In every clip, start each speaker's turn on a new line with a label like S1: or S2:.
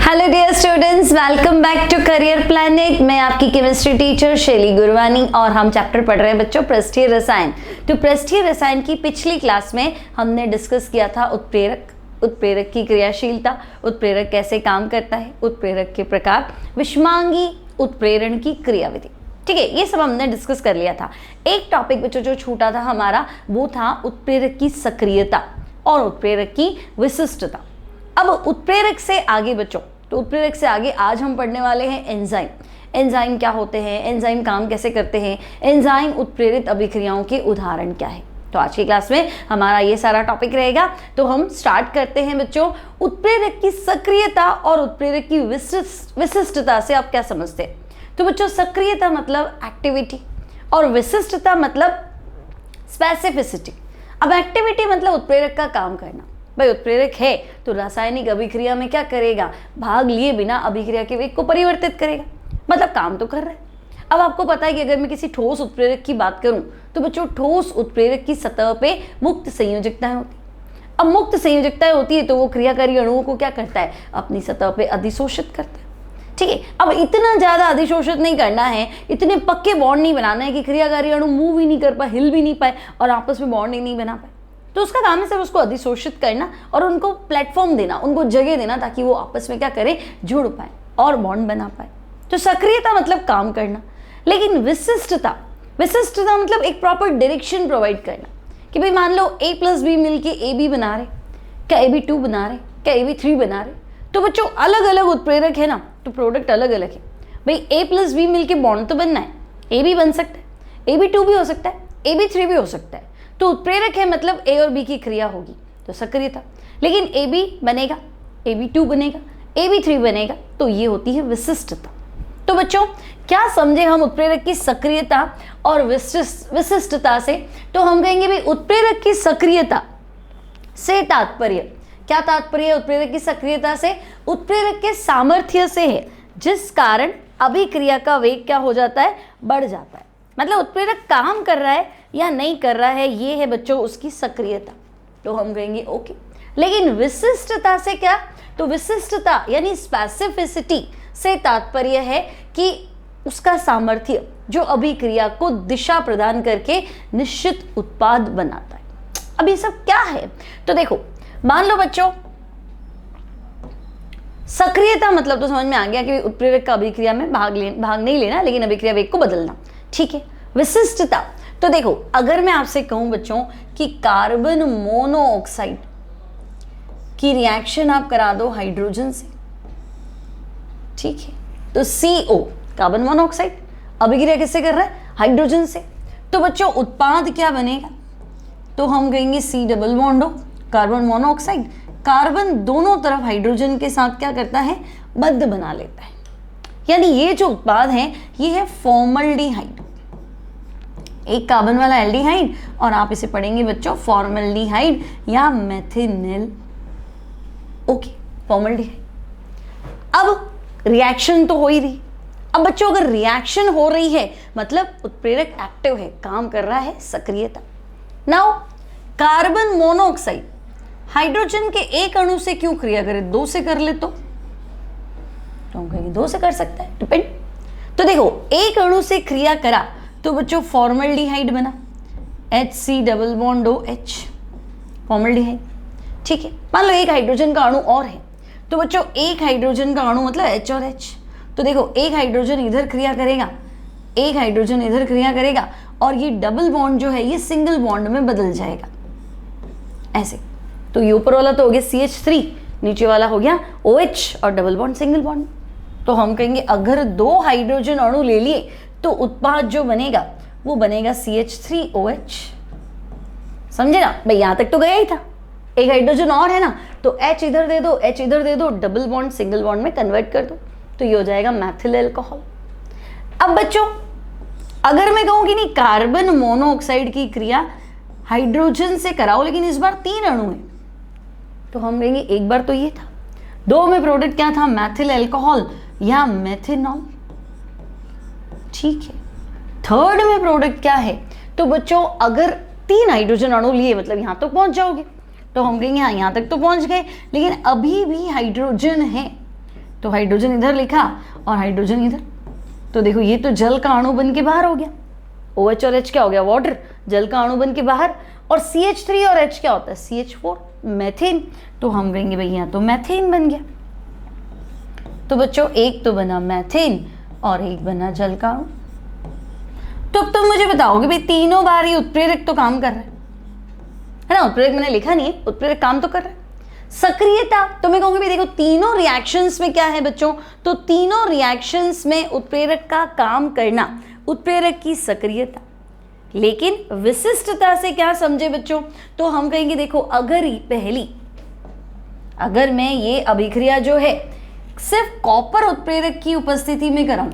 S1: Hello dear students, welcome back to Career Planet. मैं आपकी chemistry teacher शैली गुरवानी और हम चैप्टर पढ़ रहे हैं बच्चों पृष्ठीय रसायन। तो पृष्ठीय रसायन की पिछली क्लास में हमने डिस्कस किया था उत्प्रेरक की क्रियाशीलता, उत्प्रेरक कैसे काम करता है, उत्प्रेरक के प्रकार, विषमांगी उत्प्रेरण की क्रियाविधि। ठीक है, ये सब हमने डिस्कस कर लिया था। एक टॉपिक बच्चों जो छूटा था हमारा वो था उत्प्रेरक की सक्रियता और उत्प्रेरक की विशिष्टता। अब उत्प्रेरक से आगे बच्चों, तो उत्प्रेरक से आगे आज हम पढ़ने वाले हैं एंजाइम। एंजाइम क्या होते हैं, एंजाइम काम कैसे करते हैं, एंजाइम उत्प्रेरित अभिक्रियाओं के उदाहरण क्या है। तो आज की क्लास में हमारा ये सारा टॉपिक रहेगा। तो हम स्टार्ट करते हैं बच्चों। उत्प्रेरक की सक्रियता और उत्प्रेरक की विशिष्टता से आप क्या समझते हैं? तो बच्चों सक्रियता मतलब एक्टिविटी और विशिष्टता मतलब स्पेसिफिसिटी। अब एक्टिविटी मतलब उत्प्रेरक का काम करना। भाई उत्प्रेरक है तो रासायनिक अभिक्रिया में क्या करेगा, भाग लिए बिना अभिक्रिया के वेग को परिवर्तित करेगा, मतलब काम तो कर रहा है। अब आपको पता है कि अगर मैं किसी ठोस उत्प्रेरक की बात करूं तो बच्चों ठोस उत्प्रेरक की सतह पे मुक्त संयोजकताएं होती है। अब मुक्त संयोजकताएं होती है तो वो क्रियाकारी अणुओं को क्या करता है, अपनी सतह पे अधिशोषित करता है। ठीक है, अब इतना ज्यादा अधिशोषित नहीं करना है, इतने पक्के बॉन्ड नहीं बनाना है कि क्रियाकारी अणु मूव ही नहीं कर पाए, हिल भी नहीं पाए और आपस में बॉन्ड ही नहीं बना पाए। तो उसका काम है सिर्फ उसको अधिशोषित करना और उनको प्लेटफॉर्म देना, उनको जगह देना ताकि वो आपस में क्या करें, जुड़ पाए और बॉन्ड बना पाए। तो सक्रियता मतलब काम करना। लेकिन विशिष्टता मतलब एक प्रॉपर डायरेक्शन प्रोवाइड करना कि भाई मान लो A+B मिलके AB बना रहे, क्या AB2 बना रहे, क्या AB3 बना रहे। तो बच्चों अलग अलग उत्प्रेरक है ना, तो प्रोडक्ट अलग अलग है। भाई A+B मिलके बॉन्ड तो बनना है, AB बन सकता है, AB2 भी हो सकता है, AB3 भी हो सकता है। तो उत्प्रेरक है मतलब A और B की क्रिया होगी तो सक्रियता। लेकिन AB बनेगा, AB2 बनेगा, AB3 बनेगा, तो ये होती है विशिष्टता। तो बच्चों क्या समझे हम उत्प्रेरक की सक्रियता और विशिष्टता से? तो हम कहेंगे भाई उत्प्रेरक की सक्रियता से तात्पर्य क्या, तात्पर्य उत्प्रेरक की सक्रियता से उत्प्रेरक के सामर्थ्य से है, जिस कारण अभिक्रिया का वेग क्या हो जाता है, बढ़ जाता है। मतलब उत्प्रेरक काम कर रहा है या नहीं कर रहा है, ये है बच्चों उसकी सक्रियता। तो हम कहेंगे ओके। लेकिन विशिष्टता से क्या? तो विशिष्टता यानी स्पेसिफिसिटी से तात्पर्य है कि उसका सामर्थ्य जो अभिक्रिया को दिशा प्रदान करके निश्चित उत्पाद बनाता है। अब ये सब क्या है? तो देखो मान लो बच्चों सक्रियता मतलब तो समझ में आ गया कि उत्प्रेरक का अभिक्रिया में भाग नहीं लेना, लेकिन अभिक्रिया वेग को बदलना। ठीक है। विशिष्टता तो देखो अगर मैं आपसे कहूं बच्चों कि कार्बन मोनोऑक्साइड की रिएक्शन आप करा दो हाइड्रोजन से, ठीक है, तो CO कार्बन मोनोऑक्साइड अभिक्रिया किससे कर रहा है, हाइड्रोजन से। तो बच्चों उत्पाद क्या बनेगा? तो हम कहेंगे C double bond O carbon monoxide. Carbon दोनों तरफ हाइड्रोजन के साथ क्या करता है, बद्ध बना लेता है। यानी ये जो उत्पाद है ये है फॉर्मल्डिहाइड, एक कार्बन वाला एल्डिहाइड और आप इसे पढ़ेंगे बच्चों फॉर्मल्डिहाइड या मेथिनिल। Okay, formaldehyde. अब रिएक्शन तो हो ही रही। अब बच्चों अगर रिएक्शन हो रही है मतलब उत्प्रेरक एक्टिव है, काम कर रहा है, सक्रियता। नाउ कार्बन मोनोऑक्साइड हाइड्रोजन के एक अणु से क्यों क्रिया करे, 2 से कर ले तो हम कहेंगे 2 से कर सकता है, डिपेंड। तो देखो एक अणु से क्रिया करा तो बच्चों फॉर्मल्डिहाइड बना, HC double bond OH formaldehyde. ठीक है, मान लो एक हाइड्रोजन का अणु और है, तो बच्चों एक हाइड्रोजन का अणु मतलब H और H। तो देखो एक हाइड्रोजन इधर क्रिया करेगा, एक हाइड्रोजन इधर क्रिया करेगा और ये डबल बॉन्ड जो है ये सिंगल बॉन्ड में बदल जाएगा ऐसे। तो ये ऊपर वाला तो हो गया CH3, नीचे वाला हो गया OH और डबल बॉन्ड सिंगल बॉन्ड। तो हम कहेंगे अगर 2 हाइड्रोजन अणु ले लिए तो उत्पाद जो बनेगा वो बनेगा CH3OH। समझे ना भाई, यहां तक तो गया ही था। एक हाइड्रोजन और है ना, तो H इधर दे दो, H इधर दे दो, डबल बॉन्ड सिंगल बॉन्ड में कन्वर्ट कर दो, तो ये हो जाएगा मैथिल अल्कोहल। अब बच्चों अगर मैं कहूं कि नहीं कार्बन मोनोऑक्साइड की क्रिया हाइड्रोजन से कराओ लेकिन इस बार 3 अणु है, तो हम कहेंगे एक बार तो ये था, 2 में प्रोडक्ट क्या था, मैथिल अल्कोहल या मेथिनॉल। ठीक है, 3rd में प्रोडक्ट क्या है? तो बच्चों अगर 3 हाइड्रोजन अणु लिए मतलब यहां तक पहुंच जाओगे, तो हम कहेंगे हाँ यहाँ तक तो पहुंच गए, लेकिन अभी भी हाइड्रोजन है तो हाइड्रोजन इधर लिखा और हाइड्रोजन इधर, तो देखो ये तो जल का अणु बन के बाहर हो गया, OH और H क्या हो गया, वाटर, जल का अणु बन के बाहर, और CH3 और H क्या होता है, CH4, मैथेन। तो हम कहेंगे भाई यहाँ तो मैथेन बन गया। तो बच्चों एक तो बना मैथेन और एक बना जल का अणु। तो अब तुम मुझे बताओगे भाई तीनों बार ये उत्प्रेरक तो काम कर रहा है ना, उत्प्रेरक मैंने लिखा नहीं है, उत्प्रेरक काम तो कर रहा है। सक्रियता तो मैं कहूंगी भाई देखो तीनों रिएक्शंस में क्या है बच्चों, तो तीनों रिएक्शंस में उत्प्रेरक का काम करना, उत्प्रेरक की सक्रियता। लेकिन विशिष्टता से क्या समझे बच्चों, तो हम कहेंगे देखो अगर मैं ये अभिक्रिया जो है सिर्फ कॉपर उत्प्रेरक की उपस्थिति में कराऊं,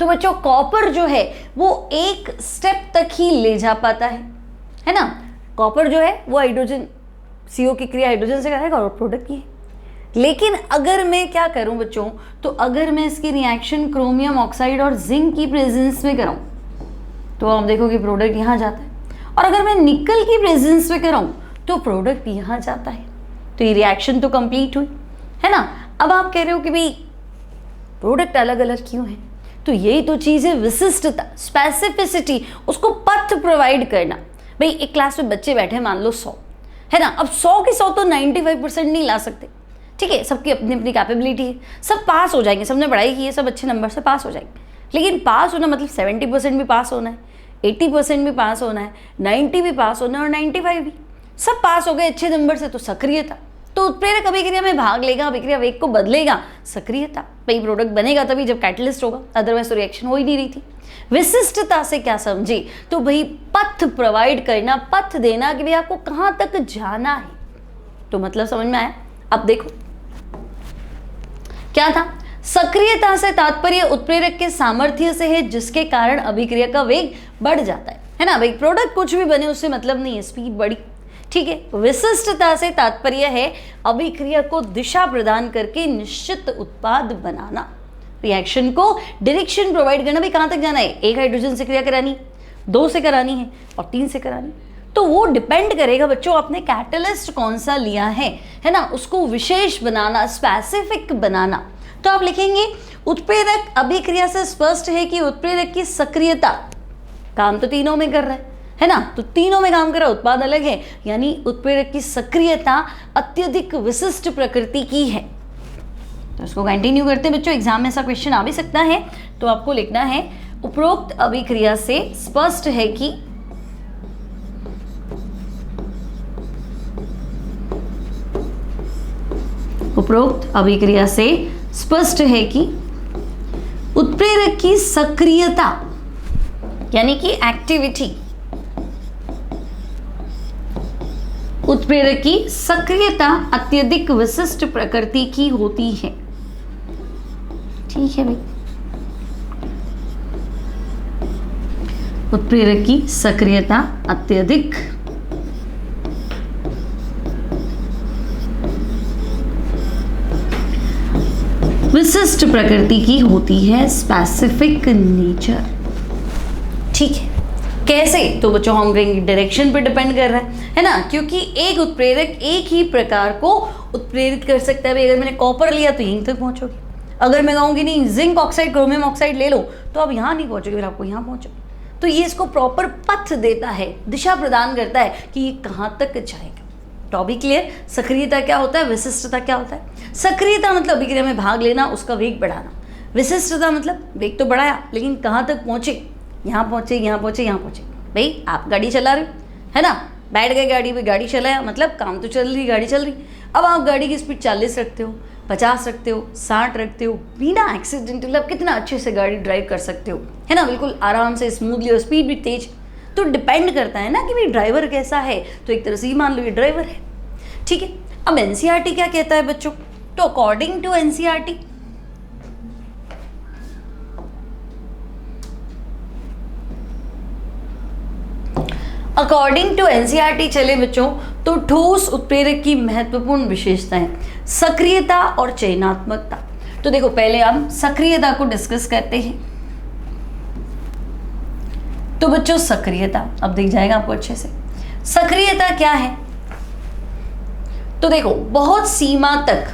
S1: तो बच्चों कॉपर जो है वो एक स्टेप तक ही ले जा पाता है ना। कॉपर जो है वो हाइड्रोजन CO की क्रिया हाइड्रोजन से कराएगा और प्रोडक्ट की है। लेकिन अगर मैं क्या करूं बच्चों, तो अगर मैं इसकी रिएक्शन क्रोमियम ऑक्साइड और जिंक की प्रेजेंस में कराऊं, तो आप देखो कि प्रोडक्ट यहाँ जाता है, और अगर मैं निकल की प्रेजेंस में कराऊं तो प्रोडक्ट यहाँ जाता है। तो ये रिएक्शन तो कंप्लीट हुई है ना। अब आप कह रहे हो कि भाई प्रोडक्ट अलग अलग क्यों है, तो यही तो चीज़ है विशिष्टता, स्पेसिफिसिटी, उसको पथ प्रोवाइड करना। भाई एक क्लास में बच्चे बैठे मान लो 100 है ना, अब 100 के 100 तो 95% नहीं ला सकते, ठीक है, सबकी अपनी अपनी कैपेबिलिटी है, सब पास हो जाएंगे, सबने पढ़ाई की है, सब अच्छे नंबर से पास हो जाएंगे। लेकिन पास होना मतलब 70% भी पास होना है, 80% भी पास होना है, 90 भी पास होना है और 95 भी, सब पास हो गए अच्छे नंबर से, तो सक्रियता। तो उत्प्रेरक अभिक्रिया में भाग लेगा, अभिक्रिया वेग को बदलेगा, सक्रियता। भाई प्रोडक्ट बनेगा तभी जब कैटलिस्ट होगा, अदरवाइज तो रिएक्शन हो ही नहीं रही थी। विशिष्टता से क्या समझे, तो भाई पथ प्रोवाइड करना, पथ देना कि भाई आपको कहां तक जाना है। तो मतलब समझ में आया। अब देखो क्या था, सक्रियता से तात्पर्य उत्प्रेरक के सामर्थ्य से है जिसके कारण अभिक्रिया का वेग बढ़ जाता है ना। भाई प्रोडक्ट कुछ भी बने उससे मतलब नहीं है, स्पीड बढ़ी, ठीक है। विशिष्टता से तात्पर्य है अभिक्रिया को दिशा प्रदान करके निश्चित उत्पाद बनाना, रिएक्शन को डायरेक्शन प्रोवाइड करना। भाई कहां तक जाना है, एक हाइड्रोजन से क्रिया करानी, 2 से करानी है और 3 से करानी, तो वो डिपेंड करेगा बच्चों आपने कैटलिस्ट कौन सा लिया है ना, उसको विशेष बनाना, स्पेसिफिक बनाना। तो आप लिखेंगे उत्प्रेरक अभिक्रिया से स्पष्ट है कि उत्प्रेरक की सक्रियता, काम तो तीनों में कर रहा है ना, तो तीनों में काम कर रहा है, उत्पाद अलग है, यानी उत्प्रेरक की सक्रियता अत्यधिक विशिष्ट प्रकृति की है। तो इसको कंटिन्यू करते हैं बच्चों, एग्जाम में ऐसा क्वेश्चन आ भी सकता है। तो आपको लिखना है उपरोक्त अभिक्रिया से स्पष्ट है कि उपरोक्त अभिक्रिया से स्पष्ट है कि उत्प्रेरक की सक्रियता यानी कि एक्टिविटी, उत्प्रेरक की सक्रियता अत्यधिक विशिष्ट प्रकृति की होती है। ठीक है भाई, उत्प्रेरक की सक्रियता अत्यधिक विशिष्ट प्रकृति की होती है, स्पेसिफिक नेचर। ठीक है, कैसे, तो बच्चों हम कहेंगे डायरेक्शन पे डिपेंड कर रहा है ना, क्योंकि एक उत्प्रेरक एक ही प्रकार को उत्प्रेरित कर सकता है। भाई अगर मैंने कॉपर लिया तो यहीं तक पहुंचोगे, अगर मैं कहूँगी नहीं जिंक ऑक्साइड क्रोमियम ऑक्साइड ले लो तो आप यहाँ नहीं पहुंचोगे, फिर आपको यहाँ पहुंचोगे। तो ये इसको प्रॉपर पथ देता है, दिशा प्रदान करता है कि ये कहाँ तक जाएगा। Topic clear. सक्रियता क्या होता है, विशिष्टता क्या होता है। सक्रियता मतलब अभिक्रिया में भाग लेना, उसका वेग बढ़ाना। विशिष्टता मतलब वेग तो बढ़ाया लेकिन कहाँ तक पहुँचे, यहाँ पहुँचे, यहाँ पहुँचे, यहाँ पहुँचे। भाई आप गाड़ी चला रहे है ना, बैठ गए गाड़ी पे, गाड़ी चलाया मतलब काम तो चल रही, गाड़ी चल रही। अब आप गाड़ी की स्पीड 40 रखते हो, 50 रखते हो, 60 रखते हो, बिना एक्सीडेंट, मतलब कितना अच्छे से गाड़ी ड्राइव कर सकते हो, है ना, बिल्कुल आराम से, स्मूथली, और स्पीड भी तेज। तो डिपेंड करता है ना कि भाई ड्राइवर कैसा है। तो एक तरह से ही मान लो ये ड्राइवर है, ठीक है। अब एनसीईआरटी क्या कहता है बच्चों, तो अकॉर्डिंग टू एनसीईआरटी चले बच्चों, तो ठोस उत्प्रेरक की महत्वपूर्ण विशेषताएं, सक्रियता और चयनात्मकता। तो देखो पहले हम सक्रियता को डिस्कस करते हैं। तो बच्चों सक्रियता अब दिख जाएगा आपको अच्छे से। सक्रियता क्या है, तो देखो बहुत सीमा तक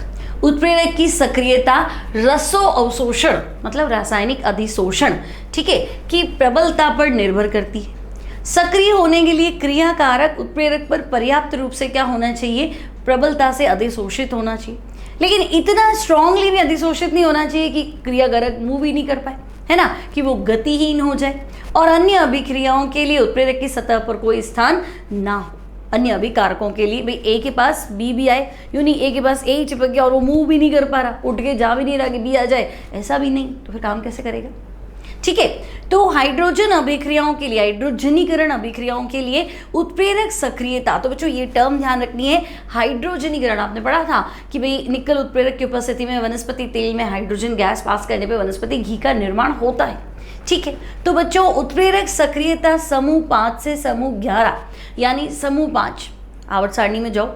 S1: उत्प्रेरक की सक्रियता रसो अवशोषण मतलब रासायनिक अधिशोषण, ठीक है, की प्रबलता पर निर्भर करती है। सक्रिय होने के लिए क्रियाकारक उत्प्रेरक पर पर्याप्त रूप से क्या होना चाहिए, प्रबलता से अधिशोषित होना चाहिए, लेकिन इतना स्ट्रांगली भी अधिशोषित नहीं होना चाहिए कि क्रियाकारक मूव ही नहीं कर पाए, है ना, कि वो गतिहीन हो जाए और अन्य अभिक्रियाओं के लिए उत्प्रेरक की सतह पर कोई स्थान ना हो। अन्य अभिकारकों के लिए भाई ए के पास बी भी आए, यूं नहीं ए के पास ए ही चिपक गया और वो मूव भी नहीं कर पा रहा, उठ के जा भी नहीं रहा कि बी आ जाए, ऐसा भी नहीं, तो फिर काम कैसे करेगा, ठीक है। तो हाइड्रोजन अभिक्रियाओं के लिए, हाइड्रोजनीकरण अभिक्रियाओं के लिए उत्प्रेरक सक्रियता, तो बच्चों ये टर्म ध्यान रखनी है, हाइड्रोजनीकरण आपने पढ़ा था कि भाई निकल उत्प्रेरक की उपस्थिति में वनस्पति तेल में हाइड्रोजन गैस पास करने पे वनस्पति घी का निर्माण होता है, ठीक है। तो बच्चों उत्प्रेरक सक्रियता समूह 5 से समूह 11 यानी समूह 5 आवर्त सारणी में जाओ,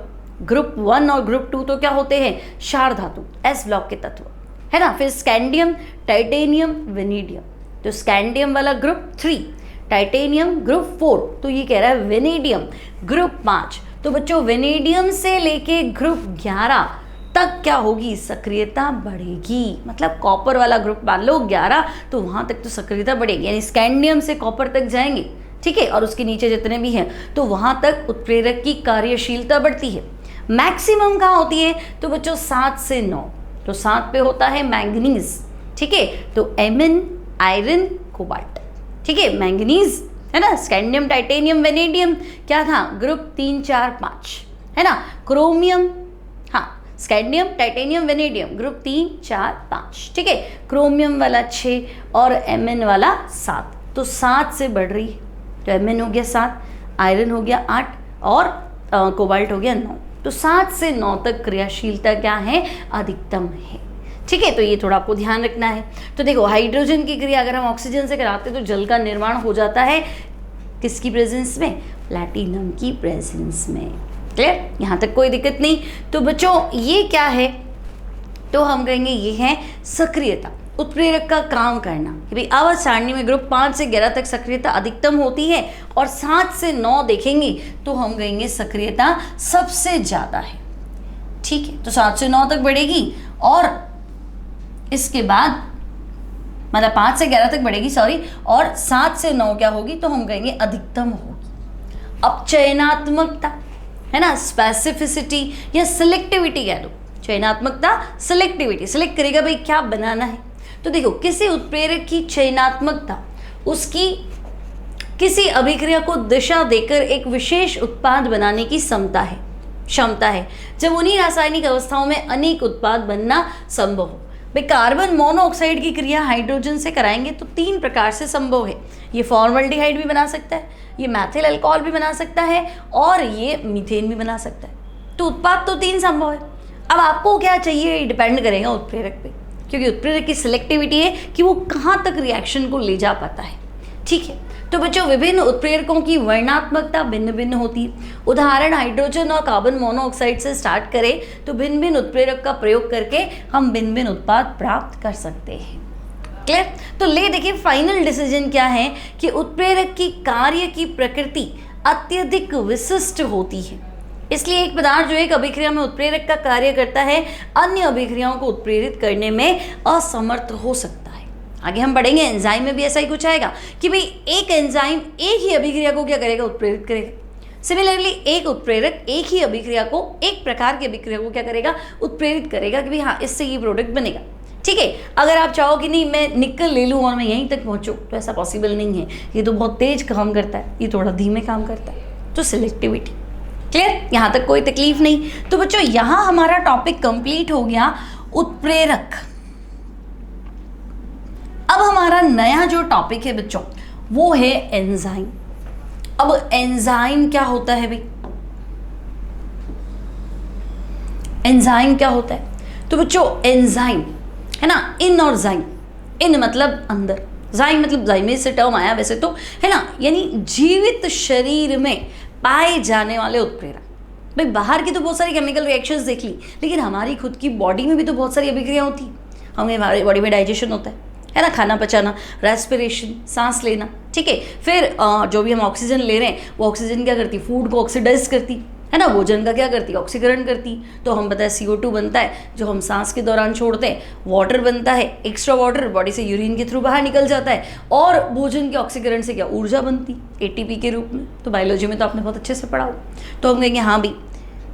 S1: ग्रुप 1 और ग्रुप 2 तो क्या होते हैं, क्षार धातु एस ब्लॉक के तत्व, है ना। फिर स्कैंडियम, टाइटेनियम, वेनेडियम, तो स्कैंडियम वाला ग्रुप 3, टाइटेनियम ग्रुप 4, तो ये कह रहा है वेनेडियम ग्रुप 5। तो बच्चों वेनेडियम से लेके ग्रुप 11 तक क्या होगी, सक्रियता बढ़ेगी, मतलब कॉपर वाला ग्रुप मान लो 11, तो वहां तक तो सक्रियता बढ़ेगी, यानी स्कैंडियम से कॉपर तक जाएंगे, ठीक है, और उसके नीचे जितने भी हैं तो वहां तक उत्प्रेरक की कार्यशीलता बढ़ती है। मैक्सिमम कहाँ होती है, तो बच्चों 7 से 9, तो 7 पे होता है मैंगनीज, ठीक है, तो Mn, आयरन, कोबाल्ट, ठीक है, मैंगनीज, है ना, स्कैंडियम, टाइटेनियम, वेनेडियम क्या था, ग्रुप 3, 4, 5, है ना, क्रोमियम, हाँ, स्कैंडियम, टाइटेनियम, वेनेडियम ग्रुप 3, 4, 5, ठीक है, क्रोमियम वाला 6 और Mn वाला 7, तो 7 से बढ़ रही है, तो Mn हो गया 7, आयरन हो गया 8 और कोबाल्ट हो गया 9, तो 7 से 9 तक क्रियाशीलता क्या है, अधिकतम है, ठीक है। तो ये थोड़ा आपको ध्यान रखना है। तो देखो हाइड्रोजन की क्रिया अगर हम ऑक्सीजन से कराते हैं तो जल का निर्माण हो जाता है किसकी प्रेजेंस में, प्लैटिनम की प्रेजेंस में, क्लियर, यहाँ तक कोई दिक्कत नहीं। तो बच्चों ये क्या है, तो हम कहेंगे ये है सक्रियता, उत्प्रेरक का काम करना कि भाई आवर्त सारणी में ग्रुप 5 से 11 तक सक्रियता अधिकतम होती है और 7 से 9 देखेंगे तो हम कहेंगे सक्रियता सबसे ज़्यादा है, ठीक है। तो 7 से 9 तक बढ़ेगी और इसके बाद मतलब 5 से 11 तक बढ़ेगी, सॉरी, और 7 से 9 क्या होगी, तो हम कहेंगे अधिकतम होगी। अब चयनात्मकता, है ना, स्पेसिफिसिटी या सिलेक्टिविटी कह दो, चयनात्मकता, सिलेक्टिविटी, सिलेक्ट करेगा भाई क्या बनाना है। तो देखो किसी उत्प्रेरक की चयनात्मकता उसकी किसी अभिक्रिया को दिशा देकर एक विशेष उत्पाद बनाने की क्षमता है, जब उन्हीं रासायनिक अवस्थाओं में अनेक उत्पाद बनना संभव हो। भाई कार्बन मोनोऑक्साइड की क्रिया हाइड्रोजन से कराएंगे तो 3 प्रकार से संभव है, ये फॉर्मल्डिहाइड भी बना सकता है, ये मैथिल अल्कोहल भी बना सकता है और ये मीथेन भी बना सकता है, तो उत्पाद तो 3 संभव है। अब आपको क्या चाहिए, डिपेंड करेगा उत्प्रेरक पे, क्योंकि उत्प्रेरक की सिलेक्टिविटी है कि वो कहाँ तक रिएक्शन को ले जा पाता है, ठीक है। तो बच्चों विभिन्न उत्प्रेरकों की वर्णात्मकता भिन्न भिन्न होती है। उदाहरण हाइड्रोजन और कार्बन मोनोऑक्साइड से स्टार्ट करें तो भिन्न भिन्न उत्प्रेरक का प्रयोग करके हम भिन्न भिन्न उत्पाद प्राप्त कर सकते हैं, क्लियर। तो ले देखिए फाइनल डिसीजन क्या है कि उत्प्रेरक की कार्य की प्रकृति अत्यधिक विशिष्ट होती है, इसलिए एक पदार्थ जो एक अभिक्रिया में उत्प्रेरक का कार्य करता है अन्य अभिक्रियाओं को उत्प्रेरित करने में असमर्थ हो सकता है। आगे हम पढ़ेंगे एंजाइम में भी ऐसा ही कुछ आएगा कि भाई एक एंजाइम एक ही अभिक्रिया को क्या करेगा, उत्प्रेरित करेगा। सिमिलरली एक उत्प्रेरक एक ही अभिक्रिया को, एक प्रकार की अभिक्रिया को क्या करेगा, उत्प्रेरित करेगा कि भाई हाँ इससे ये प्रोडक्ट बनेगा, ठीक है। अगर आप चाहो कि नहीं मैं निकल ले लूँ और मैं यहीं तक पहुँचूँ तो ऐसा पॉसिबल नहीं है, ये तो बहुत तेज काम करता है, ये थोड़ा धीमे काम करता है। तो सिलेक्टिविटी, क्लियर, यहाँ तक कोई तकलीफ नहीं। तो बच्चों यहाँ हमारा टॉपिक कंप्लीट हो गया उत्प्रेरक। अब हमारा नया जो टॉपिक है बच्चों वो है एंजाइम। अब एंजाइम क्या होता है भाई, एंजाइम क्या होता है, तो बच्चों एंजाइम है ना, इन और जाइम, इन मतलब अंदर, जाइम मतलब जाइमेज से टर्म आया वैसे तो, है ना, यानी जीवित शरीर में पाए जाने वाले उत्प्रेरक। भाई बाहर की तो बहुत सारी केमिकल रिएक्शंस देख ली, लेकिन हमारी खुद की बॉडी में भी तो बहुत सारी अभिक्रिया होती है। हमारी बॉडी में डाइजेशन होता है ना, खाना पचाना, रेस्पिरेशन, सांस लेना, ठीक है। फिर जो भी हम ऑक्सीजन ले रहे हैं वो ऑक्सीजन क्या करती है, फूड को ऑक्सीडाइज करती, है ना। भोजन का क्या करती है, ऑक्सीकरण करती। तो हम पता है CO2 बनता है जो हम सांस के दौरान छोड़ते हैं, वाटर बनता है, एक्स्ट्रा वाटर बॉडी से यूरिन के थ्रू बाहर निकल जाता है, और भोजन के ऑक्सीकरण से क्या ऊर्जा बनती, ATP के रूप में। तो बायोलॉजी में तो आपने बहुत अच्छे से पढ़ा हो। तो हम कहेंगे हाँ भी,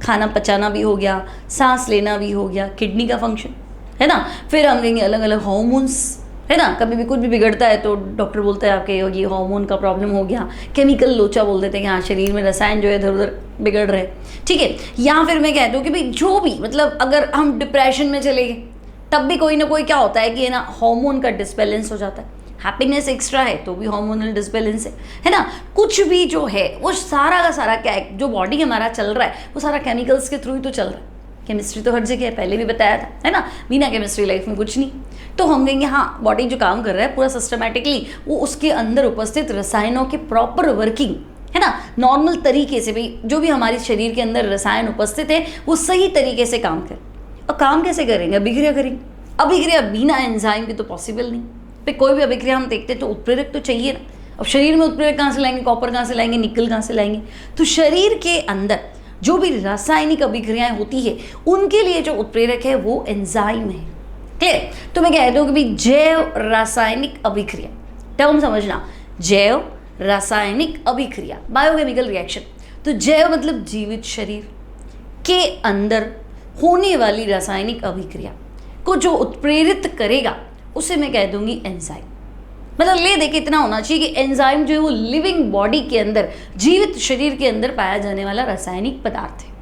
S1: खाना पचाना भी हो गया, सांस लेना भी हो गया, किडनी का फंक्शन, है ना। फिर हम कहेंगे अलग अलग हार्मोन्स, है ना। कभी भी कुछ भी बिगड़ता है तो डॉक्टर बोलता है आपके ये हार्मोन का प्रॉब्लम हो गया, केमिकल लोचा बोल देते हैं कि हाँ शरीर में रसायन जो है इधर उधर बिगड़ रहे, ठीक है। या फिर मैं कहती हूँ कि भाई जो भी मतलब अगर हम डिप्रेशन में चले गए तब भी कोई ना कोई क्या होता है कि है ना हार्मोन का डिसबैलेंस हो जाता है। हैप्पीनेस एक्स्ट्रा है तो भी हार्मोनल डिसबैलेंस है ना। कुछ भी जो है वो सारा का सारा क्या है, जो बॉडी हमारा चल रहा है वो सारा केमिकल्स के थ्रू ही तो चल रहा है। केमिस्ट्री तो हर जगह है, पहले भी बताया था, है ना। बिना केमिस्ट्री लाइफ में कुछ नहीं। तो हम कहेंगे हाँ बॉडी जो काम कर रहा है पूरा सिस्टमैटिकली वो उसके अंदर उपस्थित रसायनों की प्रॉपर वर्किंग, है ना, नॉर्मल तरीके से, भाई जो भी हमारे शरीर के अंदर रसायन उपस्थित है वो सही तरीके से काम करें। और काम कैसे करेंगे, अभिक्रिया करेंगे। अभिक्रिया बिना एंजाइम के तो पॉसिबल नहीं। फिर कोई भी अभिक्रिया हम देखते तो उत्प्रेरक तो चाहिए ना। अब शरीर में उत्प्रेरक कहाँ से लाएंगे, कॉपर कहाँ से लाएंगे, निकल कहाँ से लाएंगे। तो शरीर के अंदर जो भी रासायनिक अभिक्रियाएं होती है उनके लिए जो उत्प्रेरक है वो एंजाइम है। क्लियर। तो मैं कह दूँ कि भाई जैव रासायनिक अभिक्रिया, टर्म समझना, जैव रासायनिक अभिक्रिया, बायोकेमिकल रिएक्शन। तो जैव मतलब जीवित शरीर के अंदर होने वाली रासायनिक अभिक्रिया को जो उत्प्रेरित करेगा उसे मैं कह दूंगी एंजाइम। मतलब ले देखिए इतना होना चाहिए कि एंजाइम जो है वो लिविंग बॉडी के अंदर, जीवित शरीर के अंदर पाया जाने वाला रासायनिक पदार्थ है।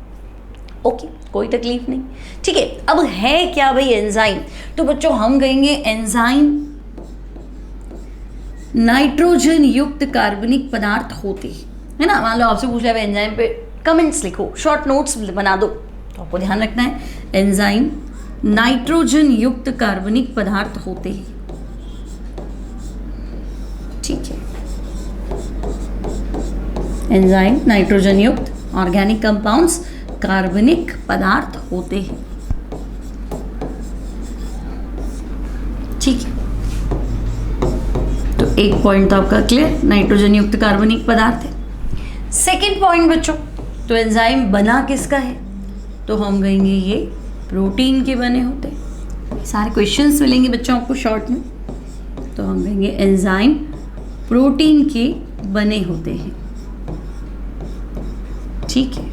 S1: ओके, कोई तकलीफ नहीं, ठीक है। अब है क्या भाई एंजाइम, तो बच्चों हम कहेंगे एंजाइम नाइट्रोजन युक्त कार्बनिक पदार्थ होते हैं, है ना। मान लो आपसे पूछ लिया एंजाइम पे कमेंट्स लिखो, शॉर्ट नोट्स बना दो, तो आपको ध्यान रखना है एंजाइम नाइट्रोजन युक्त कार्बनिक पदार्थ होते हैं, ठीक है। एंजाइम नाइट्रोजन युक्त ऑर्गेनिक कंपाउंड्स कार्बनिक पदार्थ होते हैं, ठीक है। तो एक पॉइंट तो आपका क्लियर, नाइट्रोजन युक्त कार्बनिक पदार्थ है। सेकंड पॉइंट बच्चों, तो एंजाइम बना किसका है, तो हम कहेंगे ये प्रोटीन के बने होते हैं। सारे क्वेश्चंस मिलेंगे बच्चों आपको शॉर्ट में, तो हम कहेंगे एंजाइम प्रोटीन के बने होते हैं, ठीक है।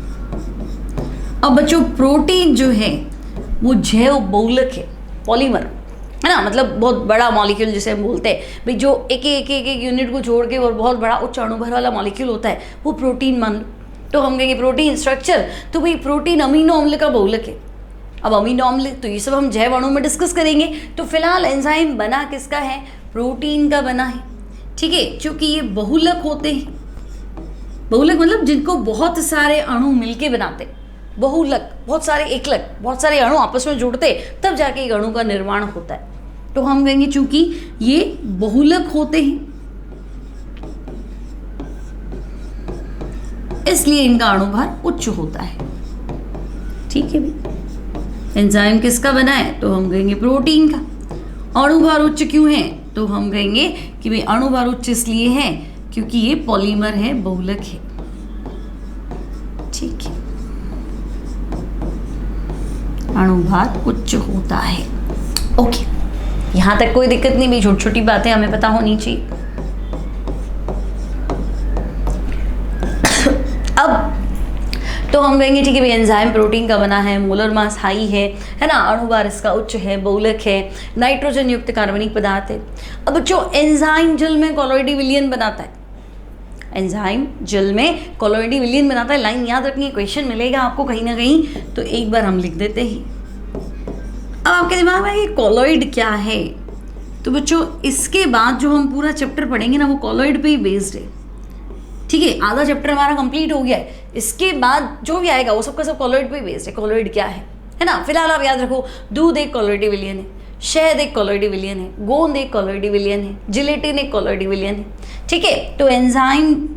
S1: अब बच्चों प्रोटीन जो है वो जैव बहुलक है, पॉलीमर, है ना। मतलब बहुत बड़ा मॉलिक्यूल जिसे हम बोलते हैं भाई, जो एक यूनिट को छोड़ के और बहुत बड़ा उच्च अणुभर वाला मॉलिक्यूल होता है वो प्रोटीन मान लो। तो हम कहेंगे प्रोटीन स्ट्रक्चर, तो भाई प्रोटीन अमीनो अम्ल का बहुलक है। अब अमीनो अम्ल तो ये सब हम जैव अणु में डिस्कस करेंगे। तो फिलहाल एंजाइम बना किसका है, प्रोटीन का बना है, ठीक है। क्योंकि ये बहुलक होते हैं, बहुलक मतलब जिनको बहुत सारे अणु मिलके बनाते, बहुलक बहुत सारे एकलक, बहुत सारे अणु आपस में जुड़ते तब जाके एक अणु का निर्माण होता है। तो हम कहेंगे चूंकि ये बहुलक होते हैं इसलिए इनका अणुभार उच्च होता है, ठीक है भाई। एंजाइम किसका बना है, तो हम कहेंगे प्रोटीन का। अणुभार उच्च क्यों है, तो हम कहेंगे कि भाई अणुभार उच्च इसलिए है क्योंकि ये पॉलीमर है, बहुलक है, ठीक है। अणुभार उच्च होता है, ओके। यहां तक कोई दिक्कत नहीं भी, छोटी छोटी बातें हमें पता होनी चाहिए। अब तो हम कहेंगे ठीक है भाई एंजाइम प्रोटीन का बना है, मोलर मास हाई है ना, अणुभार इसका उच्च है, बहुलक है, नाइट्रोजन युक्त कार्बनिक पदार्थ है। अब जो एंजाइम जल में कोलोइडी विलयन बनाता है, एंजाइम जल में कोलोइडी विलयन बनाता है। लाइन याद रखनी है, क्वेश्चन मिलेगा आपको कहीं ना कहीं, तो एक बार हम लिख देते हैं। अब आपके दिमाग में ये कोलोइड क्या है, तो बच्चों इसके बाद जो हम पूरा चैप्टर पढ़ेंगे ना वो कोलोइड पे ही बेस्ड है, ठीक है। आधा चैप्टर हमारा कंप्लीट हो गया है, इसके बाद जो भी आएगा वो सबका सब कोलोइड पे ही बेस्ड है। कोलोइड क्या है ना। फिलहाल आप याद रखो, दूध एक कोलोइडी विलयन है, शहद एक कोलोइडी विलयन है, गोंद एक कोलोइडी विलयन है, जिलेटिन एक कोलोइडी विलयन है, ठीक है। तो एंजाइम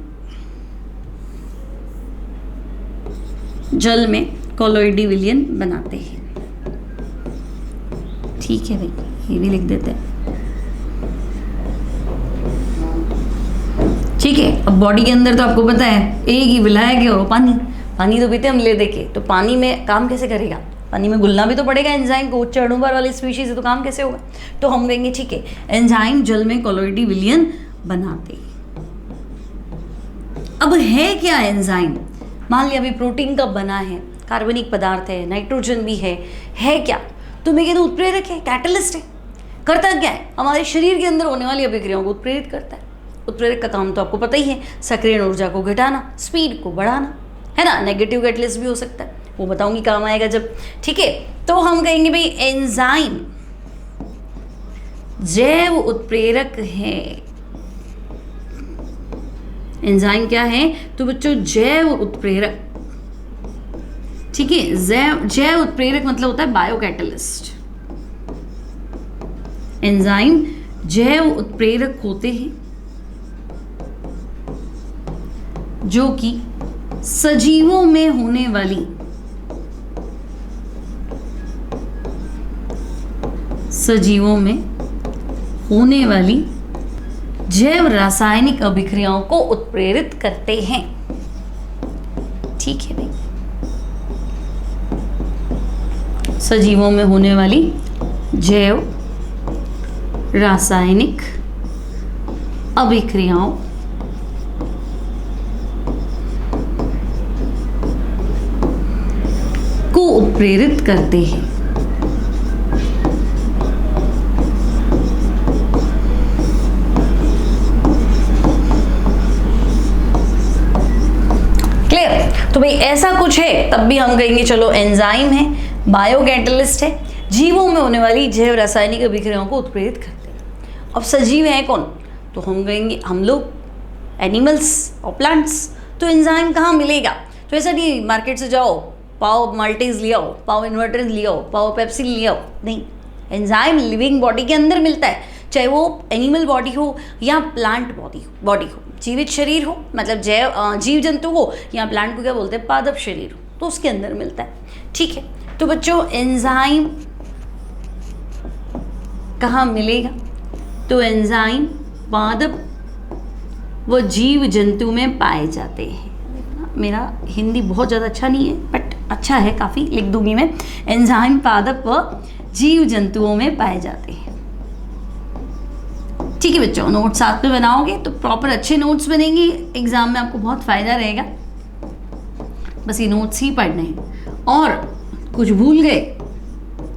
S1: जल में कोलोइडी विलयन बनाते हैं, ठीक है भाई, ये भी लिख देते हैं, ठीक है। अब बॉडी के अंदर तो आपको पता है एक ही विलायक है और पानी, पानी तो पीते हम ले दे के, तो पानी में काम कैसे करेगा? पानी में घुलना भी तो पड़ेगा एंजाइम को, उच्च अणुभार वाली स्पीशीज है तो काम कैसे होगा? तो हम कहेंगे ठीक है, एंजाइम जल में कोलोइडी विलयन बनाते हैं। अब है क्या एंजाइम? मान लिया अभी प्रोटीन का बना है, कार्बनिक पदार्थ है, नाइट्रोजन भी है क्या? तो मैं कहता हूँ उत्प्रेरक है, कैटलिस्ट है। करता क्या है? हमारे शरीर के अंदर होने वाली अभिक्रियाओं को उत्प्रेरित करता है। उत्प्रेरक का काम तो आपको पता ही है, सक्रियण ऊर्जा को घटाना, स्पीड को बढ़ाना, है ना। नेगेटिव कैटलिस्ट भी हो सकता है, वो बताऊंगी काम आएगा जब। ठीक है, तो हम कहेंगे भाई एंजाइम जैव उत्प्रेरक है। एंजाइम क्या है? तो बच्चों जैव उत्प्रेरक। ठीक है, जैव उत्प्रेरक मतलब होता है बायोकैटलिस्ट। एंजाइम जैव उत्प्रेरक होते हैं जो कि सजीवों में होने वाली जैव रासायनिक अभिक्रियाओं को उत्प्रेरित करते हैं। ठीक है भाई, सजीवों में होने वाली जैव रासायनिक अभिक्रियाओं को उत्प्रेरित करते हैं। क्लियर? तो भाई ऐसा कुछ है तब भी हम कहेंगे चलो एंजाइम है, बायोकैटलिस्ट है, जीवों में होने वाली जैव रासायनिक अभिक्रियाओं को उत्प्रेरित करते हैं। अब सजीव है कौन? तो हम कहेंगे हम लोग, एनिमल्स और प्लांट्स। तो एंजाइम कहाँ मिलेगा? तो ऐसा नहीं मार्केट से जाओ पाव माल्टेज ले आओ, पाव इन्वर्टेंस ले आओ, पाव पेप्सिन ले आओ, नहीं। एंजाइम लिविंग बॉडी के अंदर मिलता है, चाहे वो एनिमल बॉडी हो या प्लांट बॉडी हो, जीवित शरीर हो मतलब जीव जंतु हो, या प्लांट को क्या बोलते हैं, पादप शरीर हो, तो उसके अंदर मिलता है। ठीक है, तो बच्चों एंजाइम कहाँ मिलेगा? तो एंजाइम पादप वो जीव जंतु में पाए जाते हैं। मेरा हिंदी बहुत ज़्यादा अच्छा नहीं है बट अच्छा है काफ़ी, लिख दूंगी मैं। एंजाइम पादप व जीव जंतुओं में पाए जाते हैं। ठीक है बच्चों, नोट्स साथ में बनाओगे तो प्रॉपर अच्छे नोट्स बनेंगे, एग्जाम में आपको बहुत फ़ायदा रहेगा। बस ये नोट्स ही पढ़ने हैं, और कुछ भूल गए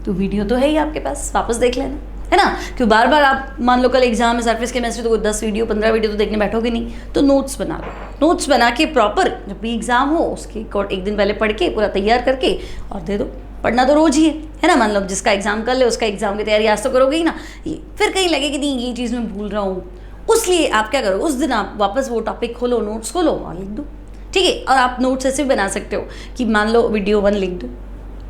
S1: तो वीडियो तो है ही आपके पास, वापस देख लेना, है ना। क्यों बार बार आप मान लो कल एग्जाम में सरफेस केमिस्ट्री तो 10 वीडियो 15 वीडियो तो देखने बैठोगे नहीं, तो नोट्स बना लो। नोट्स बना के प्रॉपर जब भी एग्जाम हो उसके एक दिन पहले पढ़ के पूरा तैयार करके और दे दो। पढ़ना तो रोज ही है ना, मान लो जिसका एग्जाम कर ले उसका एग्जाम की तैयारी आज तो करोगे ही ना, फिर कहीं लगे कि नहीं ये चीज़ मैं भूल रहा हूँ, उसलिए आप क्या करो, उस दिन आप वापस वो टॉपिक खोलो, नोट्स खोलो और लिख दो। ठीक है, और आप नोट्स ऐसे भी बना सकते हो कि मान लो वीडियो 1 लिख दो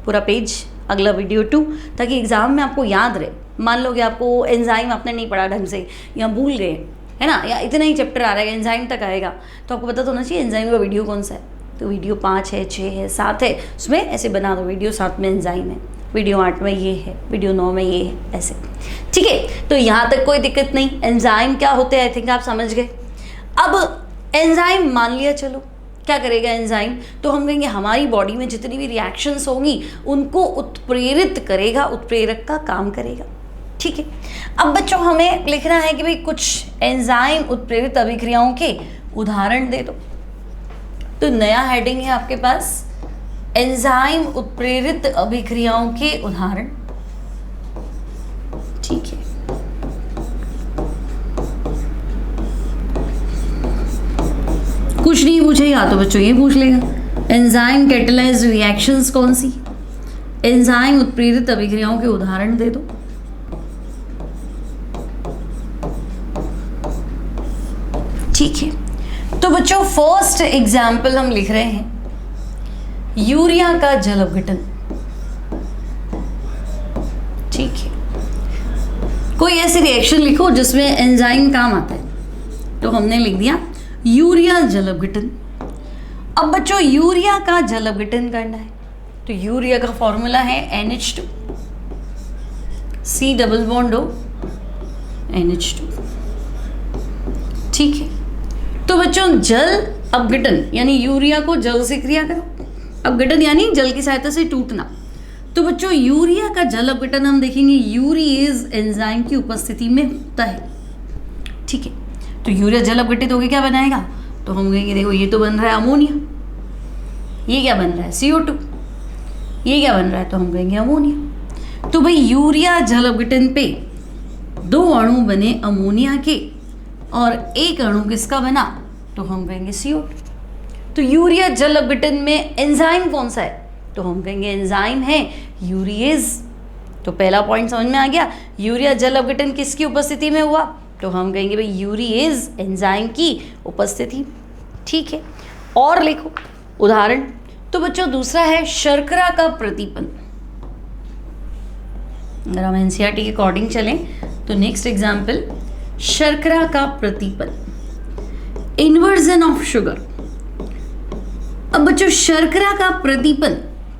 S1: पूरा पेज, अगला वीडियो 2, ताकि एग्जाम में आपको याद रहे। मान लो कि आपको एंजाइम आपने नहीं पढ़ा ढंग से या भूल गए, है ना, या इतना ही चैप्टर आ रहा है एंजाइम तक आएगा, तो आपको पता तो होना चाहिए एंजाइम का वीडियो कौन सा है। तो वीडियो 5 है, 6 है, 7 है, उसमें ऐसे बना दो वीडियो 7 में एंजाइम है, वीडियो 8 में ये है, वीडियो 9 में ये है, ऐसे। ठीक है, तो यहाँ तक कोई दिक्कत नहीं। एंजाइम क्या होते हैं आई थिंक आप समझ गए। अब एंजाइम मान लिया, चलो क्या करेगा एंजाइम, तो हम कहेंगे हमारी बॉडी में जितनी भी रिएक्शंस होंगी उनको उत्प्रेरित करेगा, उत्प्रेरक का काम करेगा। ठीक है, अब बच्चों हमें लिखना है कि भाई कुछ एंजाइम उत्प्रेरित अभिक्रियाओं के उदाहरण दे दो। तो नया हेडिंग है आपके पास, एंजाइम उत्प्रेरित अभिक्रियाओं के उदाहरण। ठीक है, कुछ नहीं पूछेगा तो बच्चों ये पूछ लेगा एंजाइम कैटेलाइज्ड रिएक्शंस कौन सी, एंजाइम उत्प्रेरित अभिक्रियाओं के उदाहरण दे दो। ठीक है, तो बच्चों फर्स्ट एग्जाम्पल हम लिख रहे हैं यूरिया का जल अपघटन। ठीक है, कोई ऐसी रिएक्शन लिखो जिसमें एंजाइम काम आता है, तो हमने लिख दिया यूरिया जल अपघटन। अब बच्चों यूरिया का जल अपघटन करना है, तो यूरिया का फॉर्मूला है NH2, C double bond O NH2। ठीक है, तो बच्चों जल अपघटन यानी यूरिया को जल से क्रिया करो, अपघटन यानी जल की सहायता से टूटना। तो बच्चों यूरिया का जल अपघटन हम देखेंगे यूरिएज एंजाइम की उपस्थिति में होता है। ठीक है, तो यूरिया जल अपघटित होकर क्या बनाएगा, तो हम कहेंगे देखो ये तो बन रहा है अमोनिया, ये क्या बन रहा है CO2, ये क्या बन रहा है, तो हम कहेंगे अमोनिया। तो भाई यूरिया जल अपघटन पे 2 अणु बने अमोनिया के और 1 अणु किसका बना, तो हम कहेंगे CO2। तो यूरिया जल अपघटन में एंजाइम कौन सा है, तो हम कहेंगे एंजाइम है यूरिएज। तो पहला पॉइंट समझ में आ गया, यूरिया जल अपघटन किसकी उपस्थिति में हुआ, तो हम कहेंगे भाई यूरिएज एंजाइम की उपस्थिति। ठीक है, और लिखो उदाहरण। तो बच्चों दूसरा है शर्करा का प्रतिपन। अगर हम एनसीईआरटी के अकॉर्डिंग चलें तो नेक्स्ट एग्जाम्पल शर्करा का प्रतिपन, इन्वर्जन ऑफ शुगर। अब बच्चों शर्करा का प्रतिपन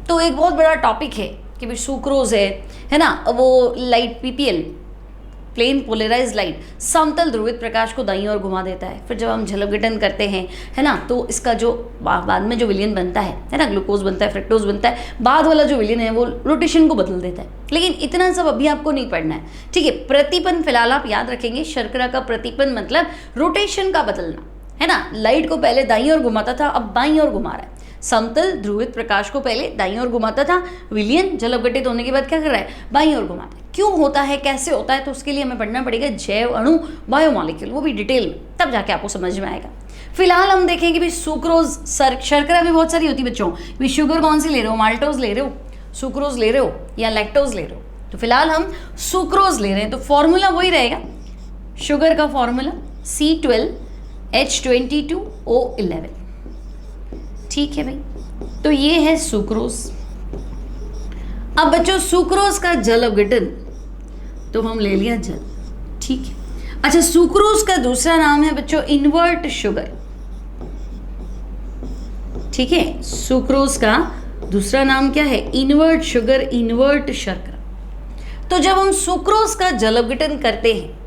S1: तो एक बहुत बड़ा टॉपिक है कि भाई सुक्रोज है ना, वो light PPL plane polarise light समतल ध्रुवित प्रकाश को दाईं ओर घुमा देता है। फिर जब हम जल अपघटन करते हैं है ना, तो इसका जो बाद में जो विलयन बनता है ना, ग्लूकोज बनता है, फ्रक्टोज बनता है, बाद वाला जो विलयन है वो रोटेशन को बदल देता है। लेकिन इतना सब अभी आपको नहीं पढ़ना है। ठीक है, प्रतिपन फिलहाल आप याद रखेंगे, शर्करा का प्रतिपन मतलब रोटेशन का बदलना है ना। लाइट को पहले दाईं ओर घुमाता था, अब बाईं ओर घुमा रहा है। समतल ध्रुवित प्रकाश को पहले दाईं ओर घुमाता था, विलयन जल अपघटित होने के बाद क्या कर रहा है, बाईं ओर घुमाता है। क्यों होता है, कैसे होता है, तो उसके लिए हमें पढ़ना पड़ेगा जैव अणु, बायोमॉलिक्यूल, वो भी डिटेल में, तब जाके आपको समझ में आएगा। फिलहाल हम देखेंगे भी सुक्रोज, शर्करा भी बहुत सारी होती है बच्चों, भी शुगर कौन सी ले रहे हो, माल्टोज ले रहे हो, सुक्रोज ले रहे हो या लैक्टोज ले रहे हो। तो फिलहाल हम सुक्रोज ले रहे हैं, तो फॉर्मूला वही रहेगा, शुगर का फॉर्मूला C12H22O11। ठीक है भाई, तो ये है सुक्रोज। अब बच्चों सुक्रोज का जल अपघटन, तो हम ले लिया जल। ठीक है, अच्छा सुक्रोज का दूसरा नाम है बच्चों इन्वर्ट शुगर। ठीक है, सुक्रोज का दूसरा नाम क्या है, इन्वर्ट शुगर, इन्वर्ट शर्करा। तो जब हम सुक्रोज का जल अपघटन करते हैं,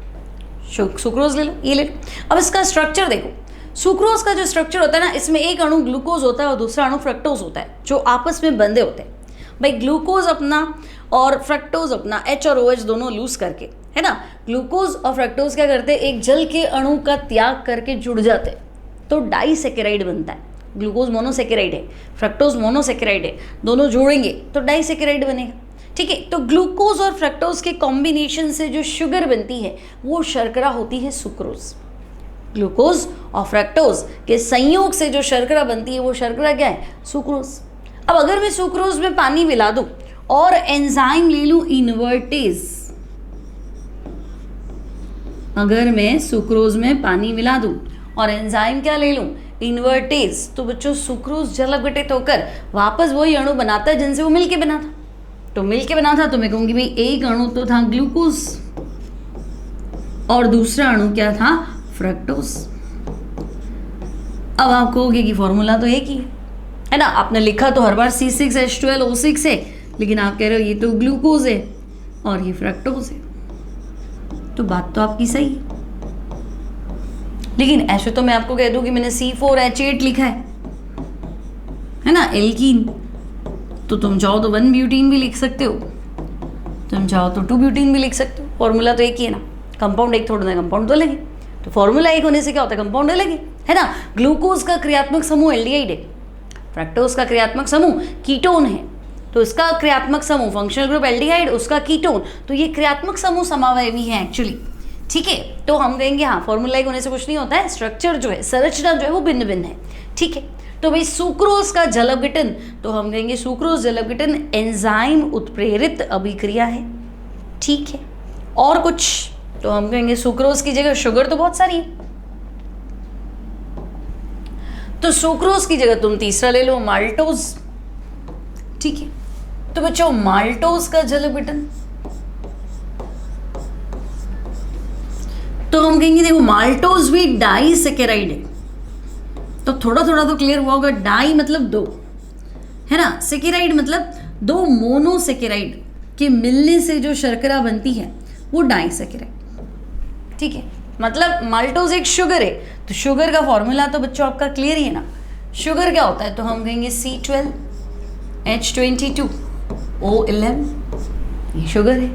S1: सुक्रोज ले लो, ये ले लो। अब इसका स्ट्रक्चर देखो, सुक्रोज का जो स्ट्रक्चर होता है ना, इसमें एक अणु ग्लूकोज होता है और दूसरा अणु फ्रक्टोज होता है, जो आपस में बंधे होते हैं। भाई ग्लूकोज अपना और फ्रक्टोज अपना H और OH दोनों लूज करके है ना, ग्लूकोज और फ्रक्टोज क्या करते हैं, एक जल के अणु का त्याग करके जुड़ जाते हैं, तो डाइसेकेराइड बनता है। ग्लूकोज मोनोसेकेराइड है, फ्रक्टोज मोनोसेकेराइड है, दोनों जोड़ेंगे तो डाइसेकेराइड बनेगा। ठीक है, तो ग्लूकोज और फ्रक्टोज के कॉम्बिनेशन से जो शुगर बनती है वो शर्करा होती है सुक्रोज। ग्लूकोज और फ्रक्टोज के संयोग से जो शर्करा बनती है वो शर्करा क्या है, सुक्रोज। अब अगर मैं सुक्रोज में पानी मिला दूं और एंजाइम ले लूं इन्वर्टेज, अगर मैं सुक्रोज में पानी मिला दूं और एंजाइम क्या ले लूं, इन्वर्टेज, तो बच्चों सुक्रोज जल अपघटित होकर वापस वही अणु बनाता है जिनसे वो मिलके बना था। तो मिलके बना था तो मैं कहूंगी भाई एक अणु तो था ग्लूकोज और दूसरा अणु क्या था, फ्रक्टोज। अब आप कहोगे कि फॉर्मूला तो एक ही है ना, आपने लिखा तो हर बार C6H12O6 है, लेकिन आप कह रहे हो ये तो ग्लूकोज है और ये फ्रक्टोज है, तो बात तो आपकी सही है। लेकिन ऐसे तो मैं आपको कह दूं कि मैंने C4H8 लिखा है ना, एल्कीन, तो तुम चाहो तो 1 ब्यूटीन भी लिख सकते हो, तुम चाहो तो 2 ब्यूटीन भी लिख सकते हो, फॉर्मूला तो एक ही है ना। कंपाउंड एक थोड़ा ना, कंपाउंड तो अलग है, तो फॉर्मूला एक होने से क्या होता है, कंपाउंड अलग है ना। ग्लूकोज का क्रियात्मक समूह एल्डिहाइड है, फ्रक्टोज का क्रियात्मक समूह कीटोन है, तो इसका क्रियात्मक समूह फंक्शनल ग्रुप एल्डिहाइड, उसका कीटोन, तो ये क्रियात्मक समूह समावयवी है एक्चुअली। ठीक है, तो हम कहेंगे हाँ फॉर्मूला एक होने से कुछ नहीं होता है, स्ट्रक्चर जो है, संरचना जो है वो भिन्न भिन्न है। ठीक है, तो भाई सुक्रोज का जल अपघटन, तो हम कहेंगे सुक्रोज जल अपघटन एंजाइम उत्प्रेरित अभिक्रिया है। ठीक है, और कुछ, तो हम कहेंगे सुक्रोज की जगह शुगर तो बहुत सारी है, तो सुक्रोज की जगह तुम तीसरा ले लो माल्टोज। ठीक है, तो बच्चों माल्टोज का जल अपघटन, तो हम कहेंगे देखो माल्टोज भी डाइसेकेराइड है, तो थोड़ा थोड़ा तो क्लियर हुआ होगा, डाई मतलब दो है ना, सेकेराइड मतलब 2 मोनोसेकेराइड के मिलने से जो शर्करा बनती है वो डाइसेकेराइड। ठीक है, मतलब माल्टोज एक शुगर है, तो शुगर का फॉर्मूला तो बच्चों आपका क्लियर ही है ना, शुगर क्या होता है, तो हम कहेंगे C12 H22O11, ये शुगर है।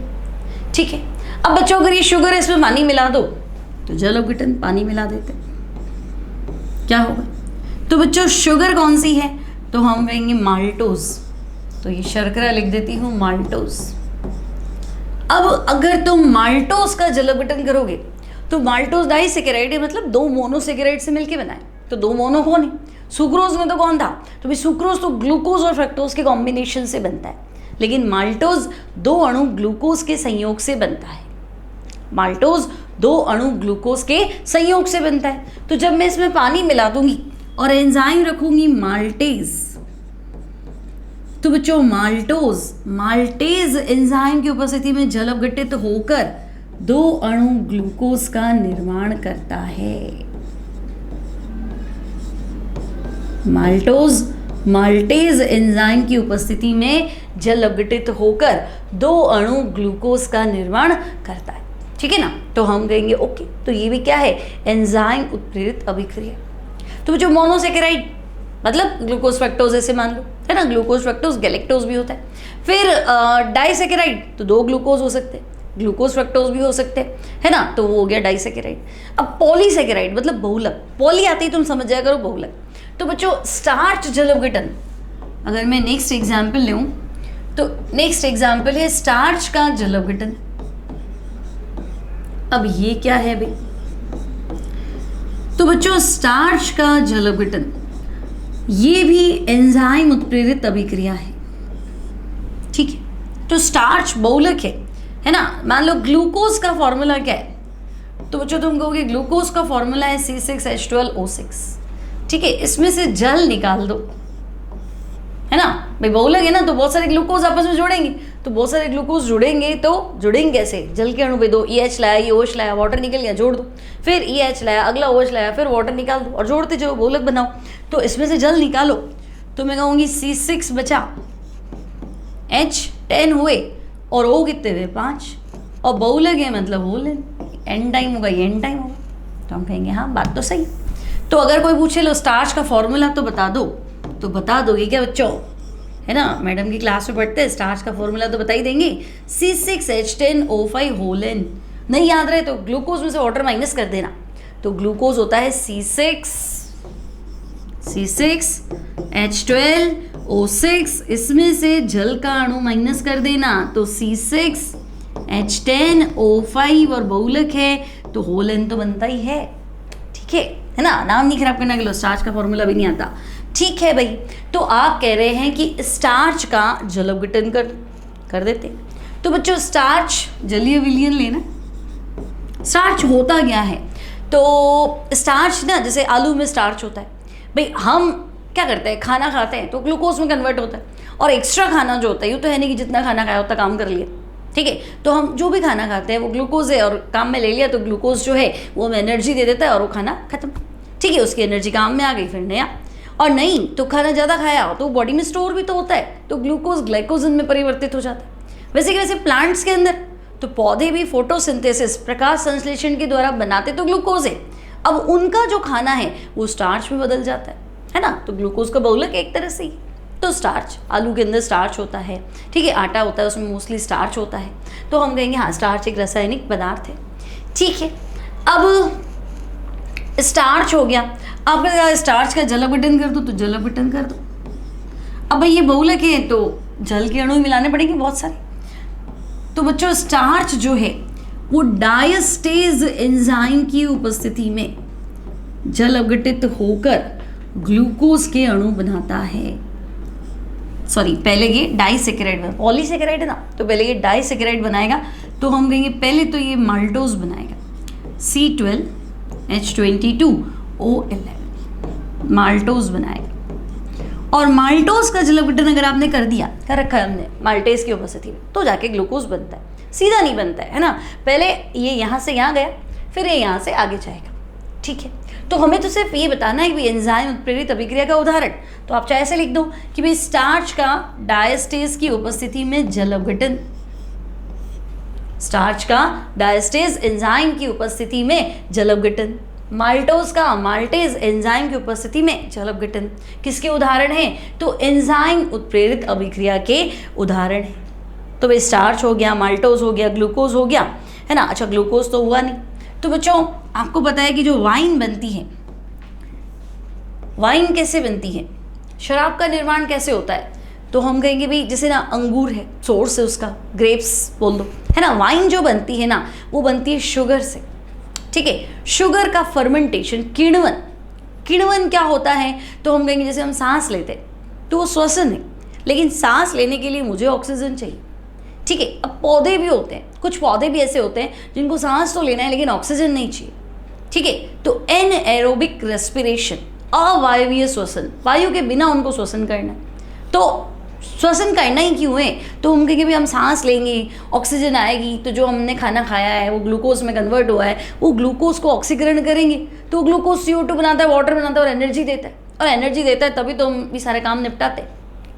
S1: ठीक है, अब बच्चों अगर ये शुगर है इसमें पानी मिला दो तो जल अवघटन, पानी मिला देते क्या होगा? तो बच्चों शुगर कौन सी है? तो हम कहेंगे माल्टोज, तो ये शर्करा लिख देती हूँ माल्टोज। अब अगर तुम माल्टोज का जल अवघटन करोगे तो माल्टोज डाइसेकेराइड है, मतलब 2 मोनोसेकेराइड से मिलके बनाए, तो 2 मोनो कौन है? सुक्रोज में तो कौन था? तो भाई सुक्रोज तो ग्लूकोज और फ्रक्टोज के कॉम्बिनेशन से बनता है, लेकिन माल्टोज 2 अणु ग्लूकोज के संयोग से बनता है। माल्टोज 2 अणु ग्लूकोज के संयोग से बनता है। तो जब मैं इसमें पानी मिला दूंगी और एंजाइम रखूंगी माल्टेज, तो बच्चों माल्टेज एंजाइम की उपस्थिति में जल अवघटित होकर 2 अणु ग्लूकोज का निर्माण करता है। माल्टेज एंजाइम की उपस्थिति में जल अवघटित होकर 2 अणु ग्लूकोज का निर्माण करता है। ठीक है ना? तो हम कहेंगे ओके, तो ये भी क्या है? एंजाइम उत्प्रेरित अभिक्रिया। तो जो मोनोसेकेराइड मतलब ग्लूकोज फ्रक्टोज ऐसे मान लो, है ना, ग्लूकोज फ्रक्टोज गैलेक्टोज भी होता है। फिर डाइसेकेराइड तो 2 ग्लूकोज हो सकते हैं, ग्लूकोज फ्रक्टोज भी हो सकते हैं, है ना, तो वो हो गया डाइसेकेराइड। अब पॉलीसेकेराइड मतलब बहुलक, पॉली आती है तुम समझ जाया करो, बहुलक। तो बच्चों स्टार्च जल अवघटन, अगर मैं नेक्स्ट एग्जाम्पल लूँ तो नेक्स्ट एग्जाम्पल है स्टार्च का जल अवघटन। अब ये क्या है भाई? तो बच्चों स्टार्च का जल अवघटन ये भी एंजाइम उत्प्रेरित अभिक्रिया है। ठीक है, तो स्टार्च बहुलक है ना। मान लो ग्लूकोज का फॉर्मूला क्या है? तो बच्चों तुम कहोगे ग्लूकोज का फॉर्मूला है C6H12O6। ठीक है, इसमें से जल निकाल दो, है ना भाई, बहुलक है ना, तो बहुत सारे ग्लूकोज आपस में जोड़ेंगे, तो बहुत सारे ग्लूकोज जुड़ेंगे, तो जुड़ेंगे कैसे? जल के अणु पे दो, EH लाया, ये OH लाया, वाटर निकल गया, जोड़ दो, फिर EH लाया, अगला OH लाया, फिर वाटर निकाल दो और जोड़ते जाओ, बहुलक बनाओ। तो इसमें से जल निकालो तो मैं कहूँगी C6 बचा, H10 हुए और O कितने हुए? 5, और बहुलक है मतलब होल एन टाइम होगा, ये एन टाइम होगा, तो हम कहेंगे हाँ बात तो सही। तो अगर कोई पूछे लो स्टार्च का फॉर्मूला तो बता दो, तो बता दोगे क्या बच्चों? है ना, मैडम की क्लास में पढ़ते हैं, स्टार्च का फॉर्मूला तो बता ही देंगे, C6H10O5 होल एन। नहीं याद रहे तो ग्लूकोज में से वाटर माइनस कर देना, तो ग्लूकोज होता है C6H12O6, इसमें से जल का अणु माइनस कर देना, तो C6H10O5 और बहुलक है तो होल एन तो बनता ही है। ठीक है ना, नाम नहीं खराब करना, स्टार्च का फॉर्मूला भी नहीं आता। ठीक है भाई, तो आप कह रहे हैं कि स्टार्च का जल अवघटन कर देते। तो बच्चों स्टार्च जलीय विलयन लेना, स्टार्च होता क्या है? तो स्टार्च ना जैसे आलू में स्टार्च होता है भाई, हम क्या करते हैं, खाना खाते हैं तो ग्लूकोज में कन्वर्ट होता है, और एक्स्ट्रा खाना जो होता है, यूँ तो है नहीं कि जितना खाना खाया उतना काम कर लिया। ठीक है, तो हम जो भी खाना खाते हैं वो ग्लूकोज है और काम में ले लिया, तो ग्लूकोज जो है वो हमें एनर्जी दे देता है और वो खाना खत्म। ठीक है, उसकी एनर्जी काम में आ गई, फिर नया। और नहीं तो खाना ज़्यादा खाया तो बॉडी में स्टोर भी तो होता है, तो ग्लूकोज ग्लाइकोजन में परिवर्तित हो जाता है। वैसे कि वैसे प्लांट्स के अंदर तो पौधे भी फोटोसिंथेसिस प्रकाश संश्लेषण के द्वारा बनाते तो ग्लूकोज है, अब उनका जो खाना है वो स्टार्च में बदल जाता है ना, तो ग्लूकोज का बहुलक एक तरह से ही। तो स्टार्च, आलू के अंदर स्टार्च होता है, ठीक है, आटा होता है उसमें मोस्टली स्टार्च होता है, तो हम कहेंगे हाँ स्टार्च एक रासायनिक पदार्थ है। ठीक है, अब स्टार्च हो गया, आपका स्टार्च का जल अवघटन कर दो तो जल अवघटन कर दो। अब भाई ये बहुलक है तो जल के अणु मिलाने पड़ेंगे बहुत सारे। तो बच्चों स्टार्च जो है वो डायस्टेज एंजाइम की उपस्थिति में जल अवघटित होकर ग्लूकोज के अणु बनाता है। सॉरी, पहले ये डाइसेकेराइड बना, पॉलीसेकेराइड है ना, तो पहले ये डाइसेकेराइड बनाएगा, तो हम कहेंगे पहले तो ये माल्टोज बनाएगा, C12H22O11 माल्टोज बनाएगा। और माल्टोज का जल अवघटन अगर आपने कर दिया, कर रखा है हमने माल्टेज की उपस्थिति में, तो जाके ग्लूकोज बनता है, सीधा नहीं बनता है ना, पहले ये यहाँ से यहाँ गया, फिर ये यहाँ से आगे जाएगा। ठीक है, तो हमें तो सिर्फ ये बताना है कि एंजाइम उत्प्रेरित अभिक्रिया का उदाहरण, तो आप चाहे ऐसे लिख दो कि भाई स्टार्च का डायस्टेज की उपस्थिति में जल अवघटन, स्टार्च का डायस्टेज एंजाइम की उपस्थिति में जल अवघटन, माल्टोज का माल्टेज एंजाइम की उपस्थिति में जल अपघटन किसके उदाहरण हैं? तो एंजाइम उत्प्रेरित अभिक्रिया के उदाहरण हैं। तो भाई स्टार्च हो गया, माल्टोज हो गया, ग्लूकोज हो गया, है ना। अच्छा ग्लूकोज तो हुआ नहीं। तो बच्चों आपको पता है कि जो वाइन बनती है, वाइन कैसे बनती है, शराब का निर्माण कैसे होता है? तो हम कहेंगे भाई जैसे ना अंगूर है, सोर्स है उसका, ग्रेप्स बोल दो, है ना। वाइन जो बनती है ना वो बनती है शुगर से, ठीक है। शुगर का फर्मेंटेशन, किण्वन, किण्वन क्या होता है? तो हम कहेंगे जैसे हम सांस लेते हैं तो वो श्वसन है, लेकिन सांस लेने के लिए मुझे ऑक्सीजन चाहिए, ठीक है। अब पौधे भी होते हैं, कुछ पौधे भी ऐसे होते हैं जिनको सांस तो लेना है लेकिन ऑक्सीजन नहीं चाहिए, ठीक है। तो एनएरोबिक रेस्पिरेशन, अवायवीय श्वसन, वायु के बिना उनको श्वसन करना है। तो श्वसन करना ही क्यों है? तो हम कहेंगे भाई हम सांस लेंगे, ऑक्सीजन आएगी, तो जो हमने खाना खाया है वो ग्लूकोज में कन्वर्ट हुआ है, वो ग्लूकोज को ऑक्सीकरण करेंगे तो ग्लूकोज CO2 बनाता है, वाटर बनाता है और एनर्जी देता है, और एनर्जी देता है तभी तो हम भी सारे काम निपटाते हैं।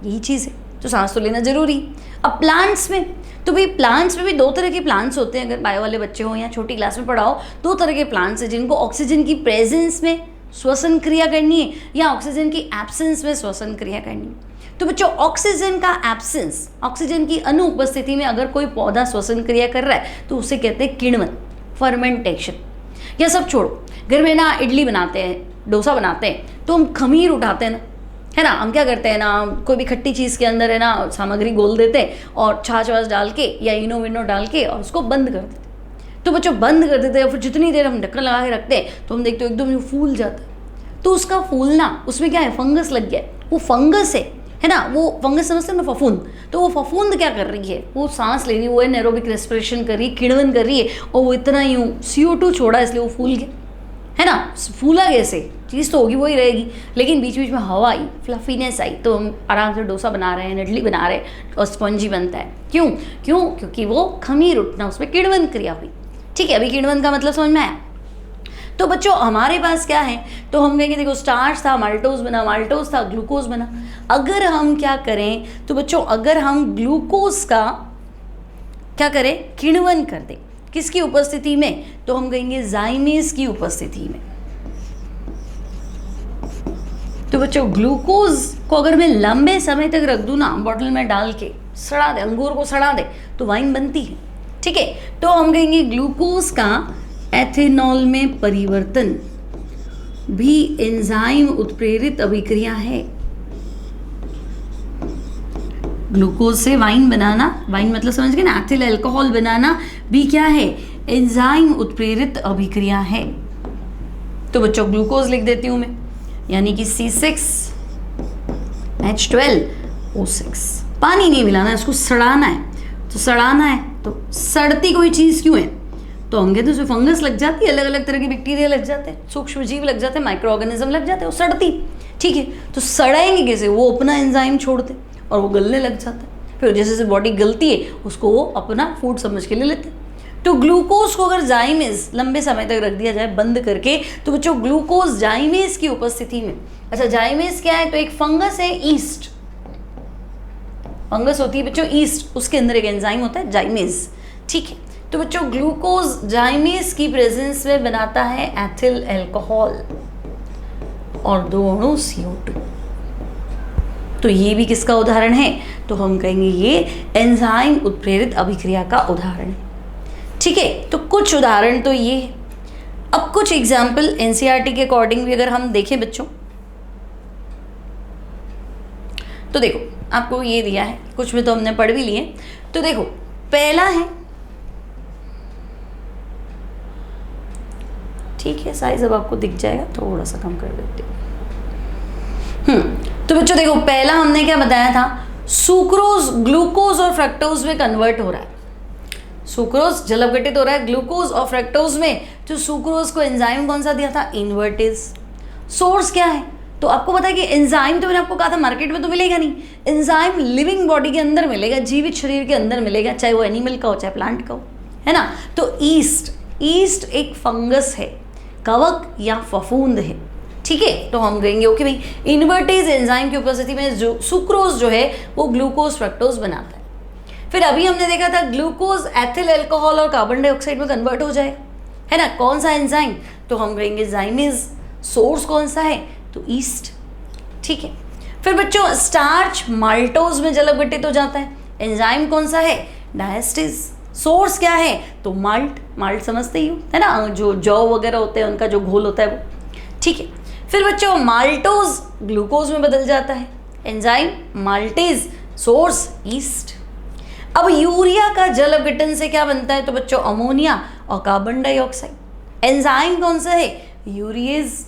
S1: यही चीज़ है, तो सांस तो लेना जरूरी। अब प्लांट्स में, तो भाई प्लांट्स में भी दो तरह के प्लांट्स होते हैं, अगर बायो वाले बच्चे हो या छोटी क्लास में पढ़ाओ, दो तरह के प्लांट्स हैं जिनको ऑक्सीजन की प्रेजेंस में श्वसन क्रिया करनी है या ऑक्सीजन की एब्सेंस में श्वसन क्रिया करनी है। तो बच्चों ऑक्सीजन का एब्सेंस, ऑक्सीजन की अनुपस्थिति में अगर कोई पौधा श्वसन क्रिया कर रहा है तो उसे कहते हैं किण्वन, फर्मेंटेशन। यह सब छोड़ो, घर में ना इडली बनाते हैं, डोसा बनाते हैं तो हम खमीर उठाते हैं ना, है ना। हम क्या करते हैं ना, कोई भी खट्टी चीज़ के अंदर है ना सामग्री घोल देते हैं और छाछ वाछ डाल के या इनो विनो डाल के और उसको बंद कर देते हैं। तो बच्चों बंद कर देते हैं, फिर जितनी देर हम ढक्कन लगा के रखते हैं तो हम देखते हो एकदम ये फूल जाता है। तो उसका फूलना, उसमें क्या है, फंगस लग गया, वो फंगस है ना। वो फंगस समझते हैं ना, फफूंद। तो वो फफूंद क्या कर रही है, वो सांस ले रही है, वो एनारोबिक रेस्पिरेशन कर रही है, किण्वन कर रही है, और वो इतना यूँ CO2 छोड़ा इसलिए वो फूल गया, है ना। फूला कैसे, चीज़ तो होगी वही रहेगी, लेकिन बीच बीच में हवा आई, फ्लफीनेस आई, तो हम आराम से डोसा बना रहे हैं, इडली बना रहे हैं और स्पंजी बनता है। क्यों? क्योंकि वो खमीर उठना, उसमें किण्वन क्रिया हुई, ठीक है। अभी किण्वन का मतलब समझ में आया? तो बच्चों हमारे पास क्या है, तो हम कहेंगे देखो स्टार्च था, माल्टोज बना, माल्टोज था, ग्लूकोज बना। अगर हम क्या करें, तो बच्चों अगर हम ग्लूकोज का क्या करें, किण्वन कर दें, किसकी उपस्थिति में, तो हम कहेंगे जाइमेज की उपस्थिति में। तो बच्चों ग्लूकोज को अगर मैं लंबे समय तक रख दूं ना बॉटल में डाल के, सड़ा दे, अंगूर को सड़ा दे, तो वाइन बनती है, ठीक है। तो हम कहेंगे ग्लूकोज का एथेनॉल में परिवर्तन भी एंजाइम उत्प्रेरित अभिक्रिया है। ग्लूकोज से वाइन बनाना, वाइन मतलब समझ गए ना, एथिल अल्कोहल बनाना भी क्या है, एंजाइम उत्प्रेरित अभिक्रिया है। तो बच्चों ग्लूकोज लिख देती हूं मैं, यानी कि C6H12O6। पानी नहीं मिलाना है, उसको सड़ाना है। तो सड़ाना है तो सड़ती कोई चीज़ क्यों है, तो हम कहते हैं उसमें फंगस लग जाती है, अलग अलग तरह के बैक्टीरिया लग जाते हैं, सूक्ष्म जीव लग जाते हैं, माइक्रो ऑर्गेनिज्म लग जाते हैं, वो सड़ती, ठीक है। तो सड़ाएंगे कैसे, वो अपना एंजाइम छोड़ते और वो गलने लग जाता है, फिर जैसे जैसे बॉडी गलती है उसको वो अपना फूड समझ के ले लेते हैं। तो ग्लूकोज को अगर जाइमेज लंबे समय तक रख दिया जाए बंद करके, तो बच्चों ग्लूकोज जाइमेज की उपस्थिति में, अच्छा जाइमेज क्या है, तो एक फंगस है, ईस्ट फंगस होती है बच्चों, ईस्ट, उसके अंदर एक एंजाइम होता है जाइमेज, ठीक है। तो बच्चों ग्लूकोज जाइमेज की प्रेजेंस में बनाता है एथिल अल्कोहल और 2 अणु CO2। तो ये भी किसका उदाहरण है, तो हम कहेंगे ये एंजाइम उत्प्रेरित अभिक्रिया का उदाहरण है, ठीक है। तो कुछ उदाहरण तो ये है। अब कुछ एग्जाम्पल NCERT के अकॉर्डिंग भी अगर हम देखें बच्चों, तो देखो आपको ये दिया है, कुछ में तो हमने पढ़ भी लिए। तो देखो पहला है, ठीक है, साइज अब आपको दिख जाएगा, थोड़ा सा कम कर देते हैं। तो बच्चों देखो पहला हमने क्या बताया था, सुक्रोज ग्लूकोज और फ्रक्टोज में कन्वर्ट हो रहा है। सुक्रोज जल अपघटित हो रहा है ग्लूकोज और फ्रक्टोज में। जो सुक्रोज को एंजाइम कौन सा दिया था, इन्वर्टेज। सोर्स क्या है, तो आपको पता है कि एंजाइम तो मैंने आपको कहा था मार्केट में तो मिलेगा नहीं, एंजाइम लिविंग बॉडी के अंदर मिलेगा, जीवित शरीर के अंदर मिलेगा, चाहे वो एनिमल का हो चाहे प्लांट का हो, है ना। तो ईस्ट एक फंगस है, कवक या फफूंद है, ठीक है। तो हम कहेंगे ओके भाई, इन्वर्टेज एंजाइम की उपस्थिति में जो सुक्रोज जो है वो ग्लूकोज फ्रक्टोज बनाता है। फिर अभी हमने देखा था ग्लूकोज एथिल अल्कोहल और कार्बन डाइऑक्साइड में कन्वर्ट हो जाए, है ना। कौन सा एंजाइम, तो हम कहेंगे ज़ाइमेज। सोर्स कौन सा है? तो ईस्ट। ठीक है, फिर बच्चों स्टार्च माल्टोज में जल अपघटित हो जाता है। एंजाइम कौन सा है? डायस्टेज। सोर्स क्या है? तो माल्ट। माल्ट समझते ही हो, है ना, जो जौ वगैरह होते हैं उनका जो घोल होता है वो। ठीक है, फिर बच्चों माल्टोज ग्लूकोज में बदल जाता है। Enzyme maltase, source east. अब यूरिया का जल अपघटन से क्या बनता है? तो बच्चों अमोनिया और कार्बन डाइऑक्साइड। एंजाइम कौन सा है? यूरिएज।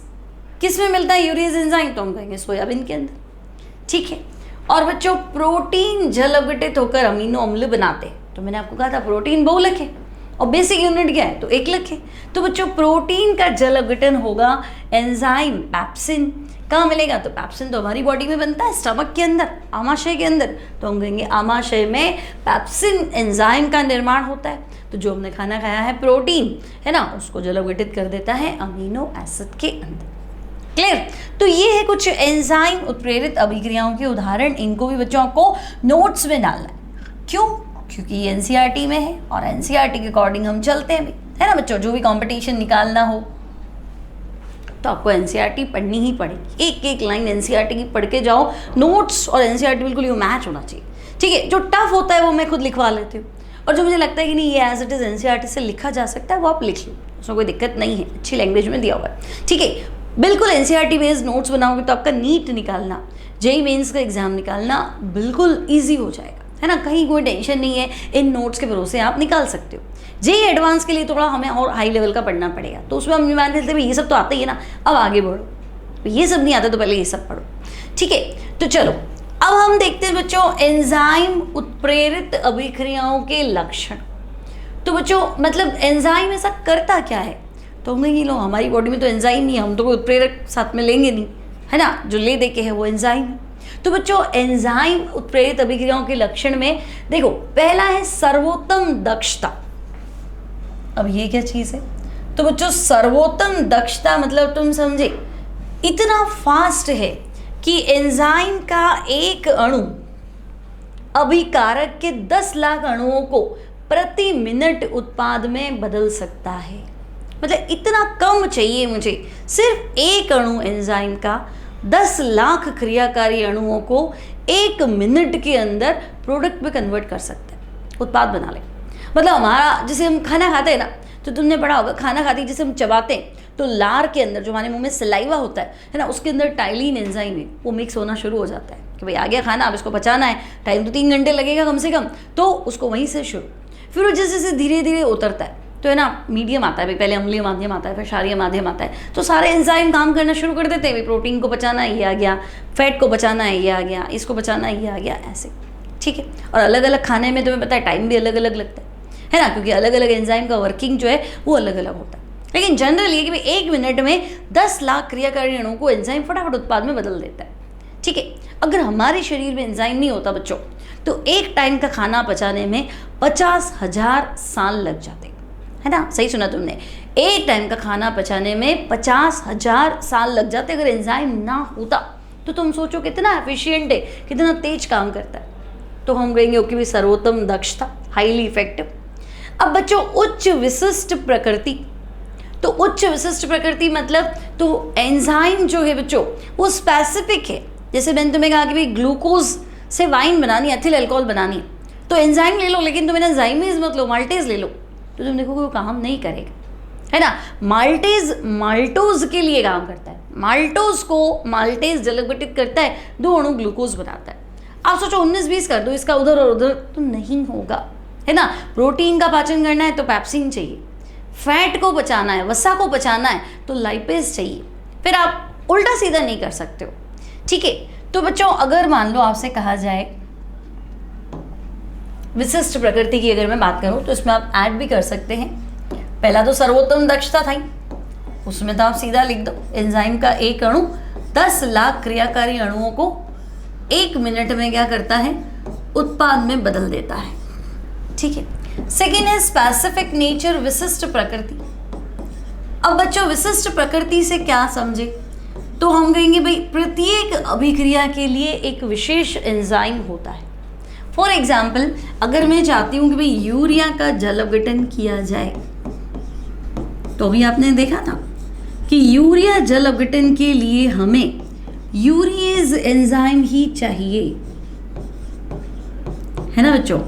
S1: किस में मिलता है यूरिएज एंजाइम? तो हम कहेंगे सोयाबीन के अंदर। ठीक है, और बच्चों प्रोटीन जल अपघटित होकर अमीनो अम्ल बनाते हैं। तो मैंने आपको कहा था प्रोटीन बहुलक है और बेसिक यूनिट क्या है? तो एकलक है। तो बच्चों प्रोटीन का जल अपघटन होगा एंजाइम पैप्सिन। कहाँ मिलेगा? तो पैप्सिन तो हमारी बॉडी में बनता है स्टमक के अंदर, आमाशय के अंदर। तो हम कहेंगे आमाशय में पैप्सिन एंजाइम का निर्माण होता है। तो जो हमने खाना खाया है प्रोटीन, है ना, उसको जल अपघटित कर देता है अमीनो एसिड के अंदर। क्लियर? तो ये है कुछ एंजाइम उत्प्रेरित अभिक्रियाओं के उदाहरण। इनको भी बच्चों को नोट्स में डालना है। क्यों? क्योंकि ये एनसीईआरटी में है और एनसीईआरटी के अकॉर्डिंग हम चलते हैं भी, है ना बच्चों। जो भी कंपटीशन निकालना हो तो आपको एनसीईआरटी पढ़नी ही पड़ेगी। एक एक लाइन एनसीईआरटी की पढ़ के जाओ। नोट्स और एनसीईआरटी बिल्कुल ये मैच होना चाहिए। ठीक है, जो टफ होता है वो मैं खुद लिखवा लेती हूँ, और जो मुझे लगता है कि नहीं ये एज इट इज़ एनसीईआरटी से लिखा जा सकता है वो आप लिख लो, उसमें कोई दिक्कत नहीं है, अच्छी लैंग्वेज में दिया हुआ है। ठीक है, बिल्कुल एनसीईआरटी बेस्ड नोट्स बनाओगे तो आपका नीट निकालना, जेईई मेंस का एग्जाम निकालना बिल्कुल ईजी हो जाएगा, है ना। कहीं कोई टेंशन नहीं है, इन नोट्स के भरोसे आप निकाल सकते हो। जेईई एडवांस के लिए थोड़ा हमें और हाई लेवल का पढ़ना पड़ेगा, तो उसमें हम मान लेते हैं ये सब तो आता ही है ना, अब आगे बढ़ो। तो ये सब नहीं आता तो पहले ये सब पढ़ो। ठीक है, तो चलो अब हम देखते हैं बच्चों एंजाइम उत्प्रेरित अभिक्रियाओं के लक्षण। तो बच्चों मतलब एंजाइम ऐसा करता क्या है? तो हम कहेंगे लो हमारी बॉडी में तो एंजाइम नहीं है, हम तो कोई उत्प्रेरक साथ में लेंगे नहीं, है ना, जो ले दे के है वो एंजाइम है। तो बच्चों एंजाइम उत्प्रेरित अभिक्रियाओं के लक्षण में देखो पहला है सर्वोत्तम दक्षता। अब ये क्या चीज है? तो बच्चों सर्वोत्तम दक्षता मतलब तुम समझे इतना फास्ट है कि एंजाइम का एक अणु अभिकारक के 10 लाख अणुओं को प्रति मिनट उत्पाद में बदल सकता है। मतलब इतना कम चाहिए मुझे, सिर्फ एक अणु एंजाइम का 10 लाख क्रियाकारी अणुओं को 1 मिनट के अंदर प्रोडक्ट में कन्वर्ट कर सकते हैं, उत्पाद बना ले। मतलब हमारा जैसे हम खाना खाते हैं ना, तो तुमने पढ़ा होगा खाना खाते ही जैसे हम चबाते हैं तो लार के अंदर जो हमारे मुंह में सलाइवा होता है ना, उसके अंदर टाइलिन एंजाइम है, वो मिक्स होना शुरू हो जाता है कि भाई आ गया खाना, अब इसको पचाना है, टाइम तो 3 घंटे लगेगा कम से कम, तो उसको वहीं से शुरू। फिर वो जैसे जैसे धीरे धीरे उतरता है तो है ना, मीडियम आता है भाई, पहले अम्लीय माध्यम आता है, फिर क्षारीय माध्यम आता है, तो सारे एंजाइम काम करना शुरू कर देते हैं। भाई प्रोटीन को बचाना है ये आ गया, फैट को बचाना है ये आ गया, इसको बचाना है ये आ गया, ऐसे। ठीक है, और अलग अलग खाने में तुम्हें पता है टाइम भी अलग अलग लगता है ना, क्योंकि अलग अलग एंजाइम का वर्किंग जो है वो अलग अलग होता है। लेकिन जनरल ये कि भाई 1 मिनट में 10 लाख क्रियाकारी अणुओं को एंजाइम फटाफट उत्पाद में बदल देता है। ठीक है, अगर हमारे शरीर में एंजाइम नहीं होता बच्चों, तो एक टाइम का खाना पचाने में 50,000 साल लग जाते, है ना, सही सुना तुमने, एक टाइम का खाना पचाने में 50,000 साल लग जाते अगर एंजाइम ना होता। तो तुम सोचो कितना एफिशिएंट है, कितना तेज काम करता है। तो हम कहेंगे ओके भाई सर्वोत्तम दक्षता, हाईली इफेक्टिव। अब बच्चों उच्च विशिष्ट प्रकृति, तो उच्च विशिष्ट प्रकृति मतलब तो एंजाइम जो है बच्चों वो स्पेसिफिक है। जैसे मैंने तुम्हें कहा कि भाई ग्लूकोज से वाइन बनानी, एथिल अल्कोहल बनानी है, तो एंजाइम ले लो, लेकिन तुम एंजाइमेज मत लो, माल्टेज ले लो, तो तुम देखोगे वो काम नहीं करेगा, है ना। माल्टेज माल्टोज के लिए काम करता है, माल्टोज को माल्टेज जल अपघटित करता है, 2 अणु ग्लूकोज बनाता है। आप सोचो 19-20 कर दो इसका उधर और उधर, तो नहीं होगा, है ना। प्रोटीन का पाचन करना है तो पैप्सिन चाहिए, फैट को बचाना है, वसा को बचाना है तो लाइपेज चाहिए, फिर आप उल्टा सीधा नहीं कर सकते हो। ठीक है, तो बच्चों अगर मान लो आपसे कहा जाए विशिष्ट प्रकृति की अगर मैं बात करूं तो इसमें आप ऐड भी कर सकते हैं। पहला तो सर्वोत्तम दक्षता था ही, उसमें तो आप सीधा लिख दो एंजाइम का एक अणु 10 लाख क्रियाकारी अणुओं को 1 मिनट में क्या करता है, उत्पाद में बदल देता है। ठीक है, सेकेंड है स्पेसिफिक नेचर, विशिष्ट प्रकृति। अब बच्चों विशिष्ट प्रकृति से क्या समझे, तो हम कहेंगे भाई प्रत्येक अभिक्रिया के लिए एक विशेष एंजाइम होता है। फॉर एग्जाम्पल अगर मैं चाहती हूँ कि भाई यूरिया का जल अपघटन किया जाए, तो भी आपने देखा था कि यूरिया जल अपघटन के लिए हमें यूरिएज एंजाइम ही चाहिए, है ना बच्चों।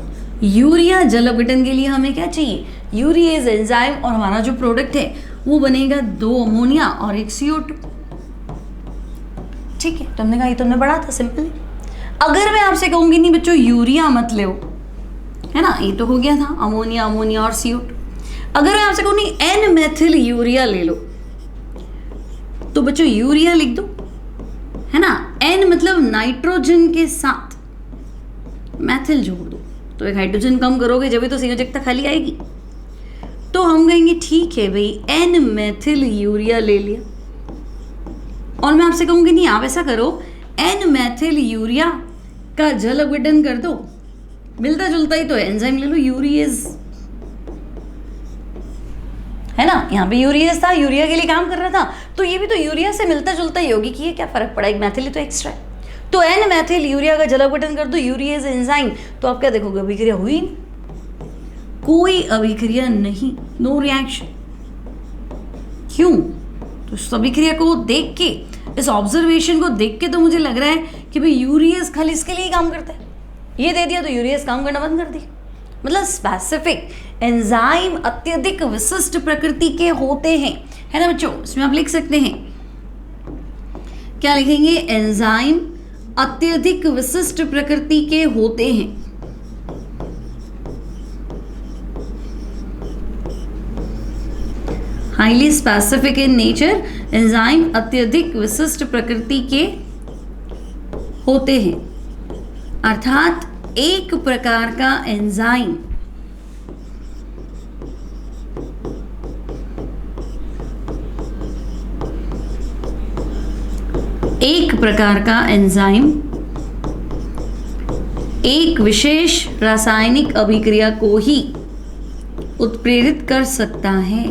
S1: यूरिया जल अपघटन के लिए हमें क्या चाहिए, यूरिएज एंजाइम, और हमारा जो प्रोडक्ट है वो बनेगा 2 अमोनिया और 1 CO2। ठीक है, तुमने कहा ये तुमने पढ़ा था, सिंपल है। अगर मैं आपसे कहूंगी नहीं बच्चों यूरिया मत लो, है ना, ये तो हो गया था अमोनिया अमोनिया और CO2। अगर मैं आपसे कहूंगी एन मेथिल यूरिया ले लो, तो बच्चों यूरिया लिख दो, है ना। एन मतलब नाइट्रोजन के साथ मैथिल जोड़ दो, तो एक हाइड्रोजन कम करोगे जब भी तो संयोजकता खाली आएगी। तो हम कहेंगे ठीक है भाई, एन मेथिल यूरिया ले लिया। और मैं आपसे कहूंगी नहीं आप ऐसा करो, एन मेथिल यूरिया का जल अपघटन कर दो, मिलता जुलता ही तो है, एंजाइम ले लो यूरिएज, है ना। यहाँ पे यूरिएज था, यूरिया के लिए काम कर रहा था, तो ये भी तो यूरिया से मिलता जुलता ही होगी कि ये क्या फर्क पड़ा, एक मैथिल ही तो एक्स्ट्रा है। तो एन मैथिल यूरिया का जल अपघटन कर दो यूरिएज एंजाइम, तो आप क्या देखोगे, अभिक्रिया हुई नहीं, कोई अभिक्रिया नहीं, नो रिएक्शन। क्यों, तो इस अभिक्रिया को देख के, इस ऑब्जर्वेशन को देख के तो मुझे लग रहा है कि भाई यूरिएज खाली इसके लिए ही काम करता है, ये दे दिया तो यूरिएज काम करना बंद कर दिया। मतलब स्पेसिफिक एंजाइम अत्यधिक विशिष्ट प्रकृति के होते हैं, है ना बच्चों। इसमें आप लिख सकते हैं, क्या लिखेंगे, एंजाइम अत्यधिक विशिष्ट प्रकृति के होते हैं। Highly specific in nature, enzyme अत्यधिक विशिष्ट प्रकृति के होते हैं, अर्थात एक प्रकार का एंजाइम एक विशेष रासायनिक अभिक्रिया को ही उत्प्रेरित कर सकता है।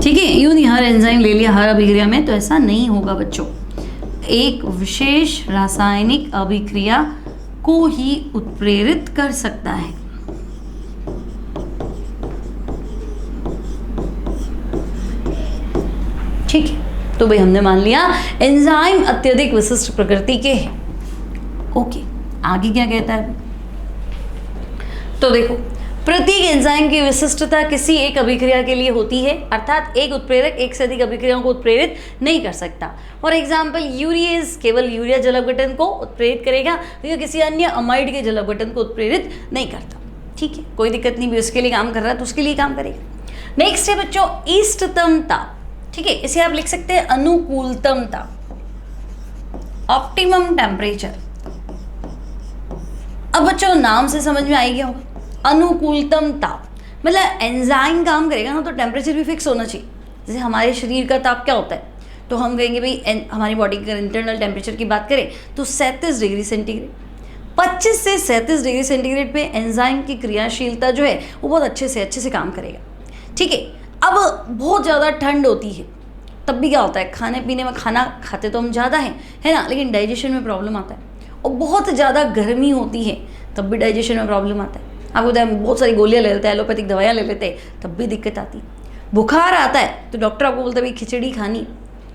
S1: ठीक है, यूं नहीं हर एंजाइम ले लिया हर अभिक्रिया में, तो ऐसा नहीं होगा बच्चों। एक विशेष रासायनिक अभिक्रिया को ही उत्प्रेरित कर सकता है। ठीक है, तो भाई हमने मान लिया एंजाइम अत्यधिक विशिष्ट प्रकृति के हैं। ओके, आगे क्या कहता है, तो देखो, प्रत्येक एंजाइम की विशिष्टता किसी एक अभिक्रिया के लिए होती है, अर्थात एक उत्प्रेरक एक से अधिक अभिक्रियाओं को उत्प्रेरित नहीं कर सकता। फॉर एग्जाम्पल यूरिएज केवल यूरिया जल अपघटन को उत्प्रेरित करेगा, तो किसी अन्य अमाइड के जल अपघटन को उत्प्रेरित नहीं करता। ठीक है, कोई दिक्कत नहीं भी, उसके लिए काम कर रहा है तो उसके लिए काम करेगा। नेक्स्ट है बच्चों इष्टतम ताप। ठीक है, इसे आप लिख सकते हैं अनुकूलतम ताप, ऑप्टिमम टेम्परेचर। अब बच्चों नाम से समझ में आ गया होगा, अनुकूलतम ताप मतलब एंजाइम काम करेगा ना तो टेम्परेचर भी फिक्स होना चाहिए। जैसे हमारे शरीर का ताप क्या होता है, तो हम कहेंगे भाई हमारी बॉडी के इंटरनल टेम्परेचर की बात करें तो 37 डिग्री सेंटीग्रेड। 25 से 37 डिग्री सेंटीग्रेड पे एंजाइम की क्रियाशीलता जो है वो बहुत अच्छे से काम करेगा। ठीक है, अब बहुत ज़्यादा ठंड होती है तब भी क्या होता है, खाने पीने में, खाना खाते तो हम ज़्यादा हैं, है ना, लेकिन डाइजेशन में प्रॉब्लम आता है। और बहुत ज़्यादा गर्मी होती है तब भी डाइजेशन में प्रॉब्लम आता है। आपको पता है बहुत सारी गोलियां ले लेते हैं, एलोपैथिक दवाइयाँ ले लेते हैं, तब भी दिक्कत आती है। बुखार आता है तो डॉक्टर आपको बोलता है भाई खिचड़ी खानी,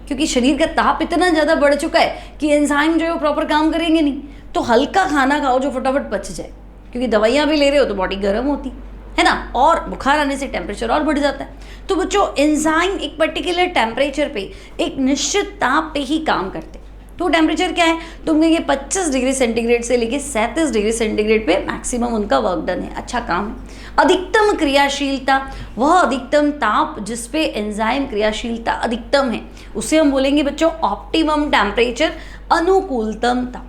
S1: क्योंकि शरीर का ताप इतना ज़्यादा बढ़ चुका है कि एंजाइम जो है वो प्रॉपर काम करेंगे नहीं। तो हल्का खाना खाओ जो फटाफट पच जाए, क्योंकि दवाइयाँ भी ले रहे हो तो बॉडी गर्म होती है ना, और बुखार आने से टेम्परेचर और बढ़ जाता है। तो बच्चों एंजाइम एक पर्टिकुलर टेम्परेचर पे, एक निश्चित ताप पे ही काम करते हैं। तो टेम्परेचर क्या है, तुम कहेंगे 25 डिग्री सेंटीग्रेड से लेके 37 डिग्री सेंटीग्रेड पे मैक्सिमम उनका वर्क डन है, अच्छा काम है। अधिकतम क्रियाशीलता, वह अधिकतम ताप जिस पे एंजाइम क्रियाशीलता अधिकतम है उसे हम बोलेंगे बच्चों ऑप्टिमम टेम्परेचर, अनुकूलतम ताप।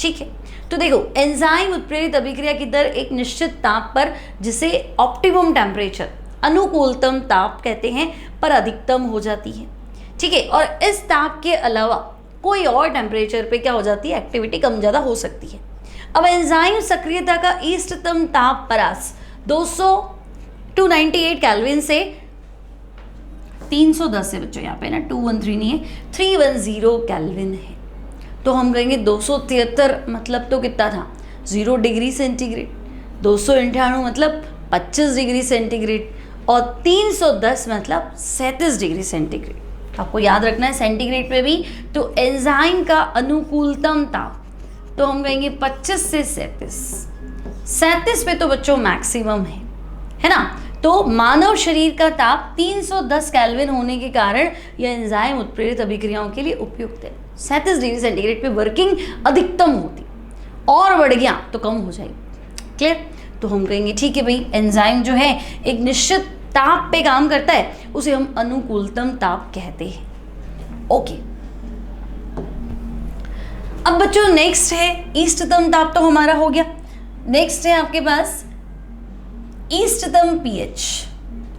S1: ठीक है, तो देखो एंजाइम उत्प्रेरित अभिक्रिया की दर एक निश्चित ताप पर, जिसे ऑप्टिमम टेम्परेचर, अनुकूलतम ताप कहते हैं, पर अधिकतम हो जाती है। ठीक है, और इस ताप के अलावा कोई और टेम्परेचर पे क्या हो जाती है, एक्टिविटी कम ज़्यादा हो सकती है। अब एंजाइम सक्रियता का इष्टतम ताप परास 298 केल्विन से 310 है बच्चों, यहाँ पे ना 213 नहीं है, 310 केल्विन है। तो हम कहेंगे 273 मतलब तो कितना था, 0 डिग्री सेंटीग्रेड। 298 मतलब 25 डिग्री सेंटीग्रेड और 310 मतलब 37 डिग्री सेंटीग्रेड। आपको याद रखना है सेंटीग्रेड पे भी। तो एंजाइम का अनुकूलतम ताप तो हम कहेंगे 25 से 37 पे तो बच्चों मैक्सिमम है ना। तो मानव शरीर का ताप 310 केल्विन होने के कारण यह एंजाइम उत्प्रेरित अभिक्रियाओं के लिए उपयुक्त है। 37 डिग्री सेंटीग्रेड पे वर्किंग अधिकतम होती, और बढ़ गया तो कम हो जाएगी। क्लियर? तो हम कहेंगे ठीक है भाई, एंजाइम जो है एक निश्चित ताप पे काम करता है, उसे हम अनुकूलतम ताप कहते हैं। ओके, अब बच्चों नेक्स्ट है इष्टतम ताप, तो हमारा हो गया। नेक्स्ट है आपके पास इष्टतम पीएच,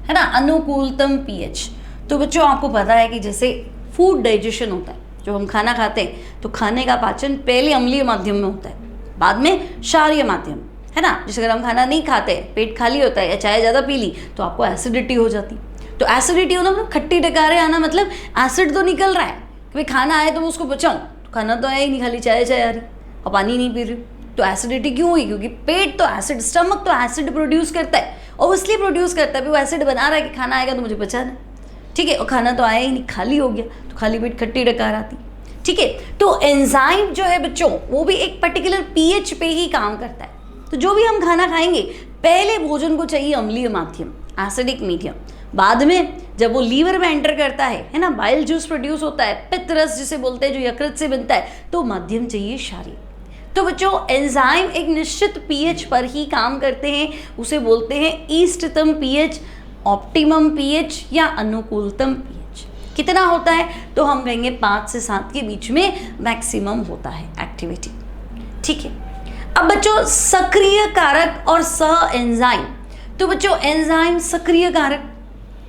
S1: है ना, अनुकूलतम पीएच। तो बच्चों आपको पता है कि जैसे फूड डाइजेशन होता है, जो हम खाना खाते हैं तो खाने का पाचन पहले अम्लीय माध्यम में होता है, बाद में क्षारीय माध्यम, है ना। जैसे अगर हम खाना नहीं खाते, पेट खाली होता है या चाय ज़्यादा पी ली तो आपको एसिडिटी हो जाती। तो एसिडिटी होना मतलब खट्टी डकारे आना, मतलब एसिड तो निकल रहा है कि भाई खाना आए तो मैं उसको बचाऊं, तो खाना तो आया ही नहीं, खाली चाय चाय आ रही और पानी नहीं पी रही। तो एसिडिटी क्यों हुई? क्योंकि पेट तो एसिड, स्टमक तो एसिड प्रोड्यूस करता है, और इसलिए प्रोड्यूस करता है भी वो एसिड बना रहा है कि खाना आएगा तो मुझे बचाना, ठीक है। और खाना तो आया ही नहीं, खाली हो गया, तो खाली पेट खट्टी डकार आती, ठीक है। तो एंजाइम जो है बच्चों वो भी एक पर्टिकुलर पीएच पे ही काम करता है। तो जो भी हम खाना खाएंगे, पहले भोजन को चाहिए अम्लीय माध्यम, एसिडिक मीडियम। बाद में जब वो लीवर में एंटर करता है ना, बाइल जूस प्रोड्यूस होता है, पित्त रस जिसे बोलते हैं, जो यकृत से बनता है, तो माध्यम चाहिए क्षारीय। तो बच्चों एंजाइम एक निश्चित पीएच पर ही काम करते हैं, उसे बोलते हैं इष्टतम पीएच, ऑप्टिमम पीएच या अनुकूलतम पीएच। कितना होता है? तो हम कहेंगे 5 से 7 के बीच में मैक्सिमम होता है एक्टिविटी, ठीक है। अब बच्चों सक्रिय कारक और सह एंजाइम। तो बच्चों एंजाइम सक्रिय कारक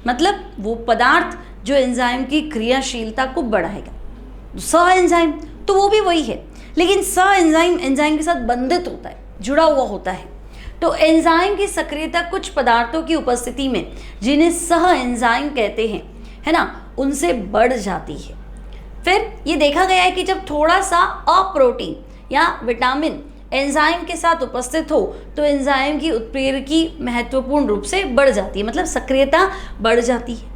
S1: मतलब वो पदार्थ जो एंजाइम की क्रियाशीलता को बढ़ाएगा। सह एंजाइम तो वो भी वही है, लेकिन सह एंजाइम एंजाइम के साथ बंधित होता है, जुड़ा हुआ होता है। तो एंजाइम की सक्रियता कुछ पदार्थों की उपस्थिति में, जिन्हें सह एंजाइम कहते हैं, है ना, उनसे बढ़ जाती है। फिर ये देखा गया है कि जब थोड़ा सा अप्रोटीन या विटामिन एंजाइम के साथ उपस्थित हो तो एंजाइम की उत्प्रेरकी महत्वपूर्ण रूप से बढ़ जाती है, मतलब सक्रियता बढ़ जाती है।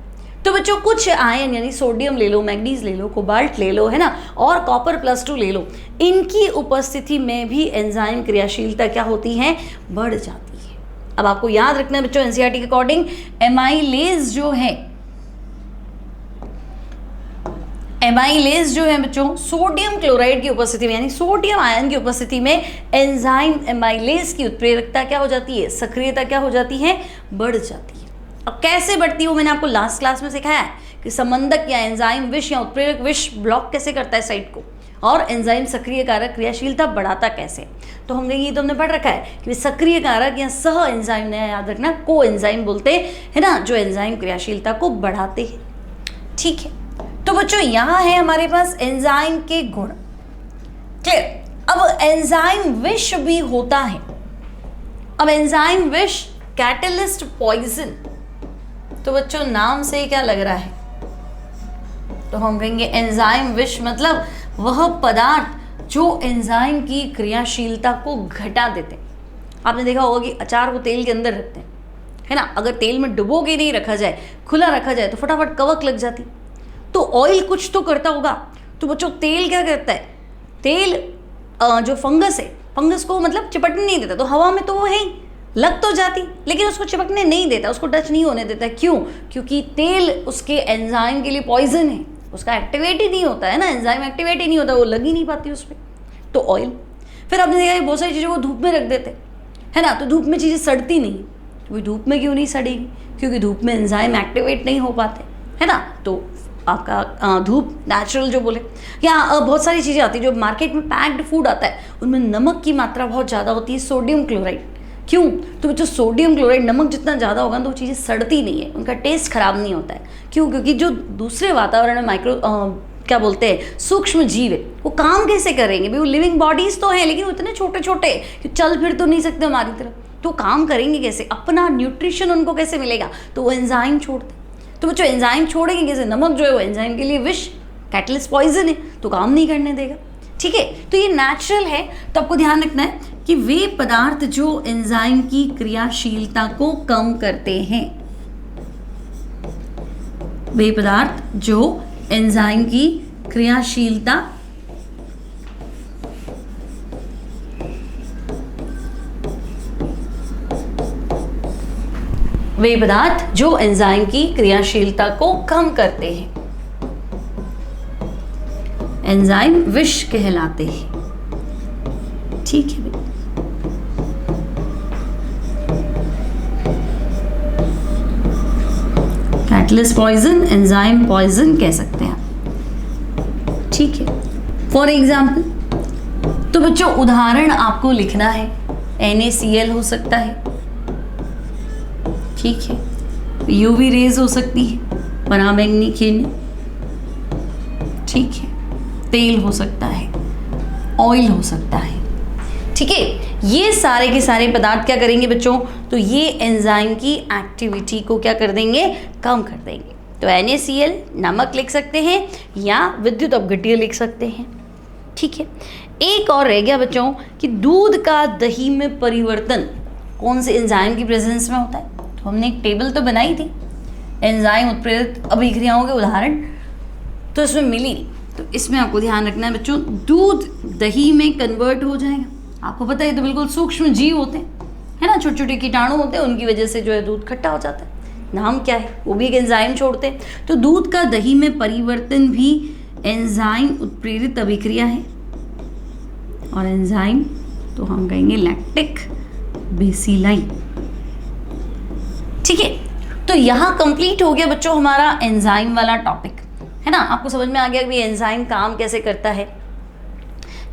S1: तो बच्चों कुछ आयन यानी सोडियम ले लो, मैग्नीज ले लो, कोबाल्ट ले लो, है ना, और कॉपर +2 ले लो, इनकी उपस्थिति में भी एंजाइम क्रियाशीलता क्या होती है? बढ़ जाती है। अब आपको याद रखना है बच्चों, एनसीईआरटी के अकॉर्डिंग एमाइलेज जो है, एमाइलेज जो है बच्चों, सोडियम क्लोराइड की उपस्थिति में यानी सोडियम आयन की उपस्थिति में एंजाइम एमाइलेज की उत्प्रेरकता क्या हो जाती है? सक्रियता क्या हो जाती है? बढ़ जाती है। अब कैसे बढ़ती है वो मैंने आपको लास्ट क्लास में सिखाया है कि संबंधक या एंजाइम विष या उत्प्रेरक विष ब्लॉक कैसे करता है साइट को, और एंजाइम सक्रिय कारक क्रियाशीलता बढ़ाता कैसे। तो हम कहेंगे ये तो हमने पढ़ रखा है कि सक्रिय कारक या सह एंजाइम, ने याद रखना को एंजाइम बोलते हैं, है ना, जो एंजाइम क्रियाशीलता को बढ़ाते हैं, ठीक है। तो बच्चों यहाँ है हमारे पास एंजाइम के गुण, क्लियर। अब एंजाइम विष भी होता है। अब एंजाइम विष, कैटलिस्ट, पॉइजन, तो बच्चों नाम से क्या लग रहा है? तो हम कहेंगे एंजाइम विष मतलब वह पदार्थ जो एंजाइम की क्रियाशीलता को घटा देते हैं। आपने देखा होगा कि अचार को तेल के अंदर रखते हैं, है ना, अगर तेल में डुबो के नहीं रखा जाए, खुला रखा जाए तो फटाफट कवक लग जाती। तो ऑयल कुछ तो करता होगा। तो बच्चों तेल क्या करता है? तेल जो फंगस है, फंगस को मतलब चिपकने नहीं देता, तो हवा में तो वो है ही, लग तो जाती, लेकिन उसको चिपकने नहीं देता, उसको टच नहीं होने देता। क्यों? क्योंकि तेल उसके एंजाइम के लिए पॉइजन है, उसका एक्टिवेट ही नहीं होता है ना, एंजाइम एक्टिवेट ही नहीं होता, वो लग ही नहीं पाती उस पर। तो ऑयल। फिर आपने देखा बहुत सारी चीज़ों को धूप में रख देते, है ना, तो धूप में चीज़ें सड़ती नहीं। तो धूप में क्यों नहीं सड़ेगी? क्योंकि धूप में एंजाइम एक्टिवेट नहीं हो पाते, है ना। तो आपका धूप नेचुरल जो बोले, या बहुत सारी चीज़ें आती है जो मार्केट में पैक्ड फूड आता है, उनमें नमक की मात्रा बहुत ज़्यादा होती है, सोडियम क्लोराइड। क्यों? तो जो सोडियम क्लोराइड, नमक जितना ज़्यादा होगा तो वो चीज़ें सड़ती नहीं है, उनका टेस्ट खराब नहीं होता है। क्यों? क्योंकि जो दूसरे वातावरण में क्या बोलते हैं, सूक्ष्म जीव है, वो काम कैसे करेंगे भाई? वो लिविंग बॉडीज तो हैं, लेकिन वो इतने छोटे छोटे कि चल फिर तो नहीं सकते हमारी तरह, तो काम करेंगे कैसे? अपना न्यूट्रिशन उनको कैसे मिलेगा? तो वो एंजाइम छोड़ते। तो बच्चों एंजाइम छोड़ेंगे कैसे? नमक जो है वो एंजाइम के लिए विष, कैटलिस्ट, पॉइजन है, तो काम नहीं करने देगा, ठीक है। तो ये नेचुरल है, तो आपको ध्यान रखना है कि वे पदार्थ जो एंजाइम की क्रियाशीलता को कम करते हैं, वे पदार्थ जो एंजाइम की क्रियाशीलता वे पदार्थ जो एंजाइम की क्रियाशीलता को कम करते हैं, एंजाइम विष कहलाते हैं। ठीक है भाई, कैटलिस्ट पॉइजन, एंजाइम पॉइजन कह सकते हैं। ठीक है, फॉर एग्जाम्पल, तो बच्चों उदाहरण आपको लिखना है। NaCl हो सकता है, ठीक है, यूवी रेज हो सकती है, पराबैंगनी किरण, ठीक है, तेल हो सकता है, ऑयल हो सकता है। ठीक है, ये सारे के सारे पदार्थ क्या करेंगे बच्चों, तो ये एंजाइम की एक्टिविटी को क्या कर देंगे, कम कर देंगे। तो NaCl नमक लिख सकते हैं या विद्युत अपघट्य लिख सकते हैं। ठीक है, एक और रह गया बच्चों कि दूध का दही में परिवर्तन कौन से एंजाइम की प्रेजेंस में होता है। तो हमने एक टेबल तो बनाई थी एंजाइम उत्प्रेरित अभिक्रियाओं के उदाहरण, तो इसमें मिली नहीं। तो इसमें आपको ध्यान रखना है बच्चों, दूध दही में कन्वर्ट हो जाएगा। आपको पता है तो बिल्कुल सूक्ष्म जीव होते हैं, है ना, छोटे छोटे कीटाणु होते हैं, उनकी वजह से जो है दूध खट्टा हो जाता है। नाम क्या है, वो भी एक एंजाइम छोड़ते हैं। तो दूध का दही में परिवर्तन भी एंजाइम उत्प्रेरित अभिक्रिया है, और एंजाइम तो हम कहेंगे लैक्टिक बेसिलाई। ठीक है, तो यहाँ कंप्लीट हो गया बच्चों हमारा एंजाइम वाला टॉपिक, है ना। आपको समझ में आ गया कि एंजाइम काम कैसे करता है।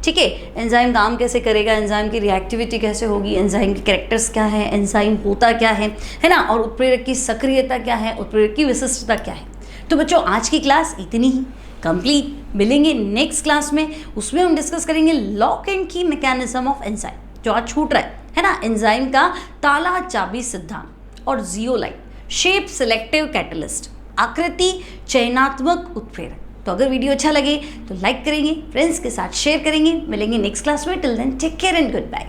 S1: ठीक है, एंजाइम काम कैसे करेगा, एंजाइम की रिएक्टिविटी कैसे होगी, एंजाइम के कैरेक्टर्स क्या है, एंजाइम होता क्या है ना, और उत्प्रेरक की सक्रियता क्या है, उत्प्रेरक की विशिष्टता क्या है। तो बच्चों आज की क्लास इतनी ही कंप्लीट। मिलेंगे नेक्स्ट क्लास में, उसमें हम डिस्कस करेंगे लॉक एंड की मैकेनिज्म ऑफ एंजाइम, जो आज छूट रहा है ना, एंजाइम का ताला चाबी सिद्धांत, और जियोलाइट शेप सिलेक्टिव कैटलिस्ट, आकृति चयनात्मक उत्प्रेरक। तो अगर वीडियो अच्छा लगे तो लाइक करेंगे, फ्रेंड्स के साथ शेयर करेंगे। मिलेंगे नेक्स्ट क्लास में, till then take care and good bye.